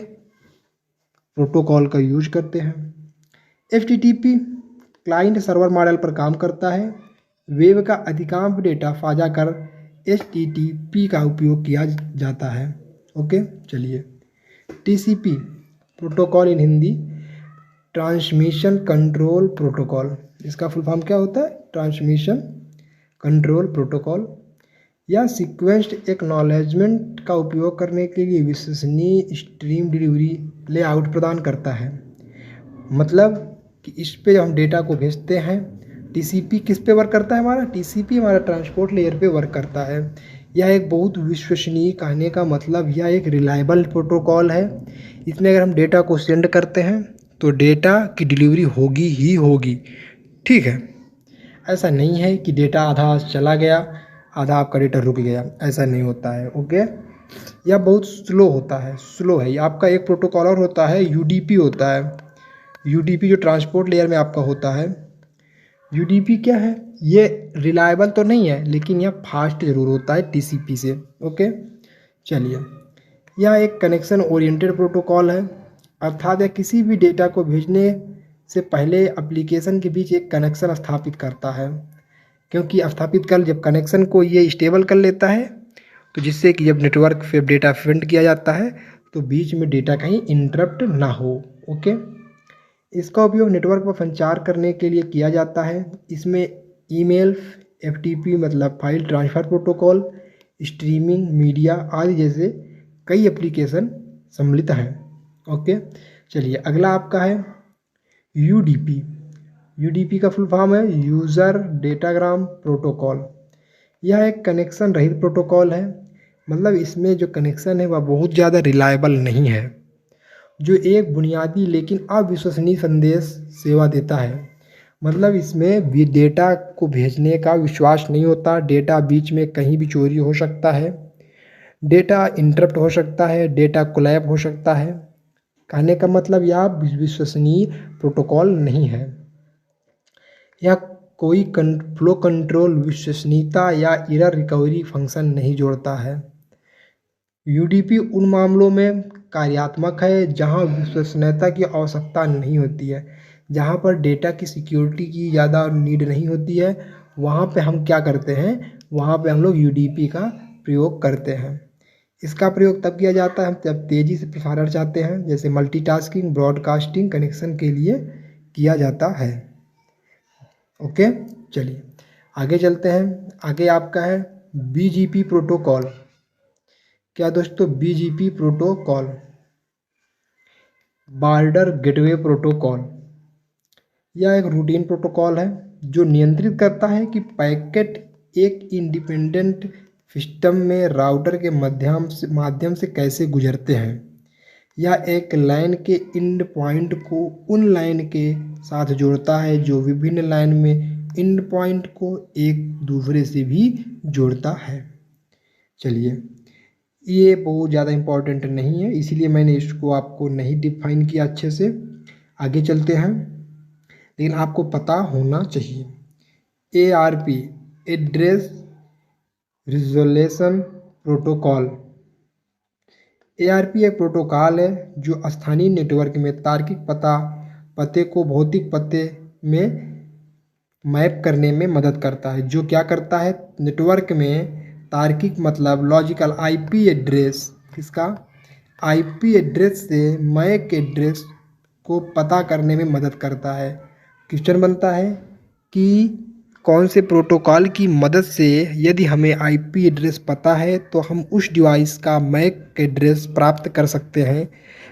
प्रोटोकॉल का यूज करते हैं। HTTP क्लाइंट सर्वर मॉडल पर काम करता है। वेब का अधिकांश डेटा साझा कर HTTP का उपयोग किया जाता है। ओके, चलिए। TCP प्रोटोकॉल इन हिंदी ट्रांसमिशन कंट्रोल प्रोटोकॉल, इसका फुल फॉर्म क्या होता है? Transmission control protocol. या सीक्वेंस्ड एक्नॉलेजमेंट का उपयोग करने के लिए विश्वसनीय स्ट्रीम डिलीवरी लेआउट प्रदान करता है। मतलब कि इस पे हम डेटा को भेजते हैं, TCP किस पे वर्क करता है? हमारा TCP हमारा ट्रांसपोर्ट लेयर पे वर्क करता है। यह एक बहुत विश्वसनीय, कहने का मतलब यह एक रिलायबल प्रोटोकॉल है। इसमें अगर हम डेटा को सेंड करते हैं तो डेटा की डिलीवरी होगी ही होगी, ठीक है। ऐसा नहीं है कि डेटा आधा चला गया, आधा आपका डेटा रुक गया, ऐसा नहीं होता है। ओके, यह बहुत स्लो होता है, स्लो है। आपका एक प्रोटोकॉल और होता है, UDP होता है। UDP जो ट्रांसपोर्ट लेयर में आपका होता है। UDP क्या है? ये रिलायबल तो नहीं है, लेकिन यह फास्ट ज़रूर होता है TCP से। ओके, चलिए। यह एक कनेक्शन ओरिएंटेड प्रोटोकॉल है, अर्थात यह किसी भी डेटा को भेजने से पहले एप्लीकेशन के बीच एक कनेक्शन स्थापित करता है। क्योंकि स्थापित कर, जब कनेक्शन को ये स्टेबल कर लेता है तो जिससे कि जब नेटवर्क से डेटा सेंड किया जाता है तो बीच में डेटा कहीं इंटरप्ट ना हो। ओके, इसका उपयोग नेटवर्क पर संचार करने के लिए किया जाता है। इसमें ईमेल, FTP मतलब file transfer protocol, streaming, media आदि जैसे कई एप्लीकेशन सम्मिलित हैं। ओके, चलिए। अगला आपका है UDP। UDP का फुल फॉर्म है यूज़र डेटाग्राम प्रोटोकॉल। यह एक कनेक्शन रहित प्रोटोकॉल है, मतलब इसमें जो कनेक्शन है वह बहुत ज़्यादा रिलायबल नहीं है, जो एक बुनियादी लेकिन अविश्वसनीय संदेश सेवा देता है। मतलब इसमें भी डेटा को भेजने का विश्वास नहीं होता, डेटा बीच में कहीं भी चोरी हो सकता है, डेटा इंटरप्ट हो सकता है, डेटा कोलैप हो सकता है। कहने का मतलब यह विश्वसनीय प्रोटोकॉल नहीं है। यह कोई फ्लो कंट्रोल, विश्वसनीयता या एरर रिकवरी फंक्शन नहीं जोड़ता है। UDP उन मामलों में कार्यात्मक है जहां विश्वसनीयता की आवश्यकता नहीं होती है, जहां पर डेटा की सिक्योरिटी की ज़्यादा नीड नहीं होती है, वहां पे हम क्या करते हैं? वहां पे हम लोग UDP का प्रयोग करते हैं। इसका प्रयोग तब किया जाता है जब तेज़ी से प्रसारण चाहते हैं, जैसे मल्टीटास्किंग, ब्रॉडकास्टिंग कनेक्शन के लिए किया जाता है। ओके, चलिए आगे चलते हैं। आगे आपका है BGP प्रोटोकॉल। क्या दोस्तों? BGP protocol, border gateway protocol. यह एक रूटीन प्रोटोकॉल है जो नियंत्रित करता है कि पैकेट एक इंडिपेंडेंट सिस्टम में राउटर के माध्यम से कैसे गुजरते हैं। यह एक लाइन के एंड पॉइंट को उन लाइन के साथ जोड़ता है जो विभिन्न लाइन में एंड पॉइंट को एक दूसरे से भी जोड़ता है। चलिए, ये बहुत ज़्यादा इम्पोर्टेंट नहीं है, इसीलिए मैंने इसको आपको नहीं डिफाइन किया अच्छे से। आगे चलते हैं, लेकिन आपको पता होना चाहिए। ARP address resolution protocol. ARP एक प्रोटोकॉल है जो स्थानीय नेटवर्क में तार्किक पते को भौतिक पते में मैप करने में मदद करता है। जो क्या करता है? नेटवर्क में तार्किक मतलब लॉजिकल IP एड्रेस, किसका? IP एड्रेस से मैक एड्रेस को पता करने में मदद करता है। क्वेश्चन बनता है कि कौन से प्रोटोकॉल की मदद से यदि हमें IP एड्रेस पता है तो हम उस डिवाइस का मैक एड्रेस प्राप्त कर सकते हैं।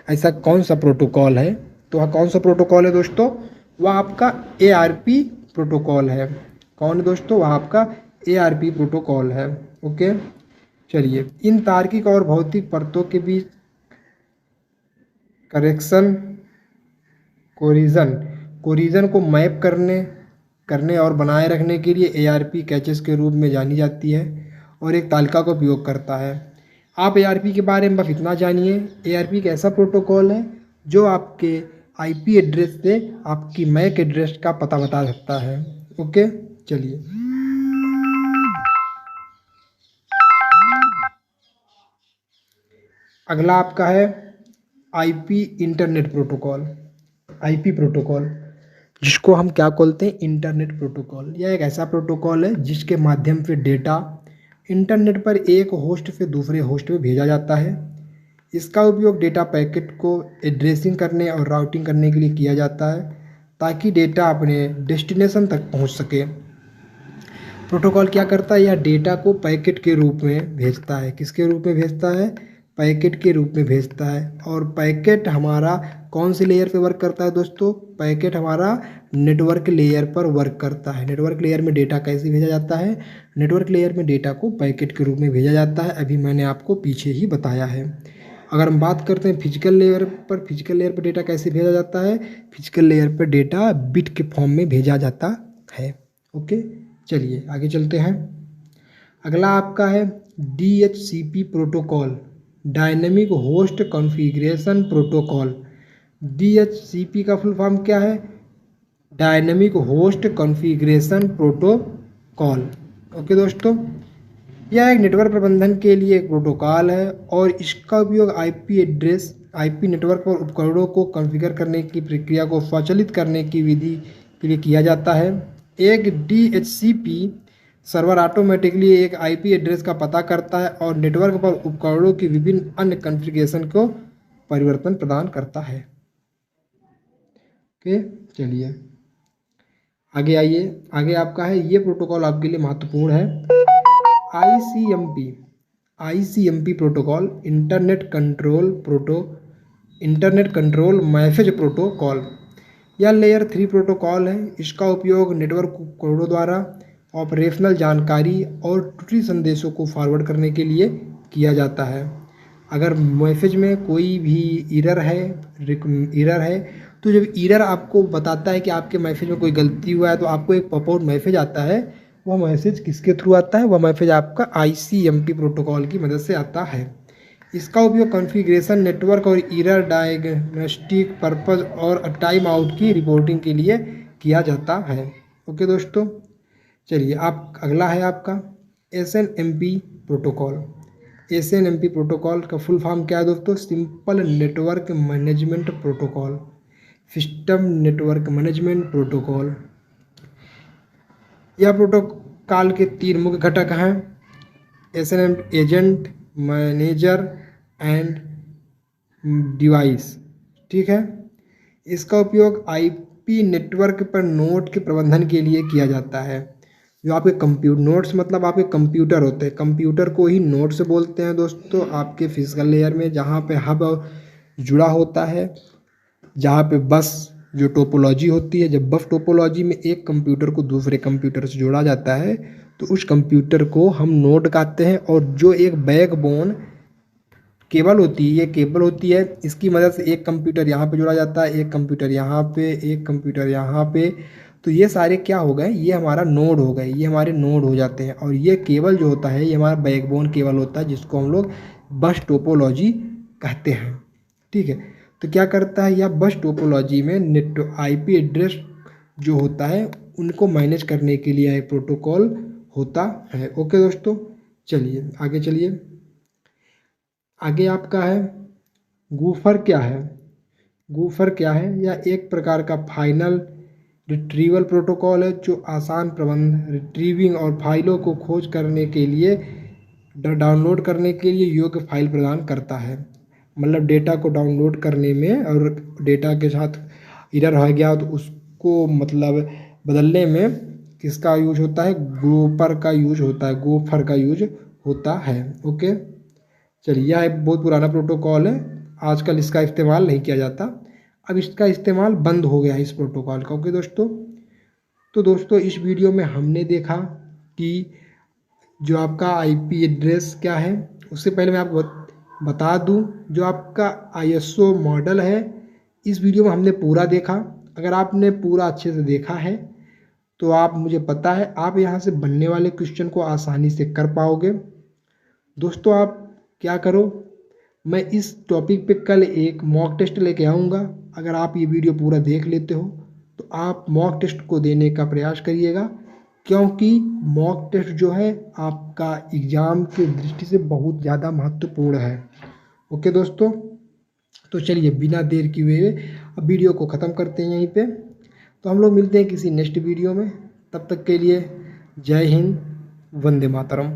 ऐसा कौन सा प्रोटोकॉल है? तो वह कौन सा प्रोटोकॉल है दोस्तों? वह आपका ARP प्रोटोकॉल है। कौन है दोस्तों? वह आपका ARP प्रोटोकॉल है। ओके, चलिए। इन तार्किक और भौतिक परतों के बीच करेक्शन, कोरिजन को मैप करने और बनाए रखने के लिए ARP कैचेस के रूप में जानी जाती है और एक तालिका का उपयोग करता है। आप ARP के बारे में बस इतना जानिए। ARP एक ऐसा प्रोटोकॉल है जो आपके IP एड्रेस से आपकी मैक एड्रेस का पता बता सकता है। ओके, चलिए अगला आपका है IP internet protocol. IP protocol जिसको हम क्या बोलते हैं, इंटरनेट प्रोटोकॉल। यह एक ऐसा प्रोटोकॉल है जिसके माध्यम से डेटा इंटरनेट पर एक होस्ट से दूसरे होस्ट में भेजा जाता है। इसका उपयोग डेटा पैकेट को एड्रेसिंग करने और राउटिंग करने के लिए किया जाता है ताकि डेटा अपने डेस्टिनेशन तक पहुंच सके। प्रोटोकॉल क्या करता है, यह डेटा को पैकेट के रूप में भेजता है। किसके रूप में भेजता है, पैकेट के रूप में भेजता है। और पैकेट हमारा कौन से लेयर पे वर्क करता है दोस्तों, पैकेट हमारा नेटवर्क लेयर पर वर्क करता है। नेटवर्क लेयर में डेटा कैसे भेजा जाता है, नेटवर्क लेयर में डेटा को पैकेट के रूप में भेजा जाता है। अभी मैंने आपको पीछे ही बताया है। अगर हम बात करते हैं फिजिकल लेयर पर डेटा कैसे भेजा जाता है, फिजिकल लेयर पर डेटा बिट के फॉर्म में भेजा जाता है। ओके, चलिए आगे चलते हैं। अगला आपका है DHCP protocol, dynamic host configuration protocol. DHCP का फुल फॉर्म क्या है, dynamic host configuration protocol. Okay दोस्तों, यह एक नेटवर्क प्रबंधन के लिए एक प्रोटोकॉल है और इसका उपयोग IP नेटवर्क पर उपकरणों को कॉन्फ़िगर करने की प्रक्रिया को स्वचालित करने की विधि के लिए किया जाता है। एक DHCP सर्वर ऑटोमेटिकली एक IP एड्रेस का पता करता है और नेटवर्क पर उपकरणों की विभिन्न अन्य कॉन्फ़िगरेशन को परिवर्तन प्रदान करता है। ओके, चलिए आगे आइए। आगे आपका है, ये प्रोटोकॉल आपके लिए महत्वपूर्ण है, ICMP protocol, internet control message protocol. यह लेयर 3 प्रोटोकॉल है। इसका उपयोग नेटवर्क उपकरणों द्वारा ऑपरेशनल जानकारी और त्रुटि संदेशों को फॉरवर्ड करने के लिए किया जाता है। अगर मैसेज में कोई भी एरर है तो जब एरर आपको बताता है कि आपके मैसेज में कोई गलती हुआ है तो आपको एक पॉप आउट मैसेज आता है। वह मैसेज किसके थ्रू आता है, वह मैसेज आपका ICMP प्रोटोकॉल की मदद से आता है। इसका उपयोग कॉन्फ़िगरेशन, नेटवर्क और एरर डायग्नोस्टिक पर्पस और टाइम आउट की रिपोर्टिंग के लिए किया जाता है। ओके दोस्तों, चलिए अगला है आपका SNMP प्रोटोकॉल। SNMP प्रोटोकॉल का फुल फॉर्म क्या है दोस्तों, simple network management protocol, system network management protocol. यह प्रोटोकॉल के 3 मुख्य घटक हैं, SNMP agent, manager and device. ठीक है, इसका उपयोग IP नेटवर्क पर नोड के प्रबंधन के लिए किया जाता है। जो आपके नोड्स मतलब आपके कंप्यूटर होते हैं, कंप्यूटर को ही नोड्स बोलते हैं दोस्तों। आपके फिजिकल लेयर में जहाँ पे हब जुड़ा होता है, जहाँ पे बस जो टोपोलॉजी होती है, जब बस टोपोलॉजी में एक कंप्यूटर को दूसरे कंप्यूटर से जोड़ा जाता है तो उस कंप्यूटर को हम नोड कहते हैं। और जो एक बैकबोन केबल होती है, ये केबल होती है, इसकी मदद से एक कंप्यूटर यहाँ पे जोड़ा जाता है, एक कंप्यूटर यहाँ पे, एक कंप्यूटर यहाँ पे। तो ये सारे क्या हो गए, ये हमारा नोड हो गए, ये हमारे नोड हो जाते हैं। और ये केबल जो होता है ये हमारा बैकबोन केबल होता है जिसको हम लोग बस टोपोलॉजी कहते हैं। ठीक है, तो क्या करता है, यह बस टोपोलॉजी में IP एड्रेस जो होता है उनको मैनेज करने के लिए एक प्रोटोकॉल होता है। ओके दोस्तों, चलिए आगे चलिए। आगे आपका है गूफर क्या है। गूफर क्या है, यह एक प्रकार का फाइनल रिट्रीवल प्रोटोकॉल है जो आसान प्रबंध, रिट्रीविंग और फाइलों को खोज करने के लिए डाउनलोड करने के लिए योग्य फाइल प्रदान करता है। मतलब डेटा को डाउनलोड करने में और डेटा के साथ एरर हो गया तो उसको मतलब बदलने में किसका यूज होता है, गोफर का यूज होता है, गोफर का यूज होता है। ओके, चलिए यह एक बहुत पुराना प्रोटोकॉल है, आजकल इसका इस्तेमाल नहीं किया जाता, अब इसका इस्तेमाल बंद हो गया है इस प्रोटोकॉल का। ओके दोस्तों, तो दोस्तों इस वीडियो में हमने देखा कि जो आपका IP एड्रेस क्या है। उससे पहले मैं आपको बता दूं, जो आपका ISO मॉडल है इस वीडियो में हमने पूरा देखा। अगर आपने पूरा अच्छे से देखा है तो आप, मुझे पता है आप यहाँ से बनने वाले क्वेश्चन को आसानी से कर पाओगे। दोस्तों आप क्या करो, मैं इस टॉपिक पे कल एक मॉक टेस्ट लेके आऊँगा। अगर आप ये वीडियो पूरा देख लेते हो तो आप मॉक टेस्ट को देने का प्रयास करिएगा, क्योंकि मॉक टेस्ट जो है आपका एग्ज़ाम के दृष्टि से बहुत ज़्यादा महत्वपूर्ण है। ओके दोस्तों, तो चलिए बिना देर किए हुए अब वीडियो को ख़त्म करते हैं यहीं पे। तो हम लोग मिलते हैं किसी नेक्स्ट वीडियो में, तब तक के लिए जय हिंद, वंदे मातरम।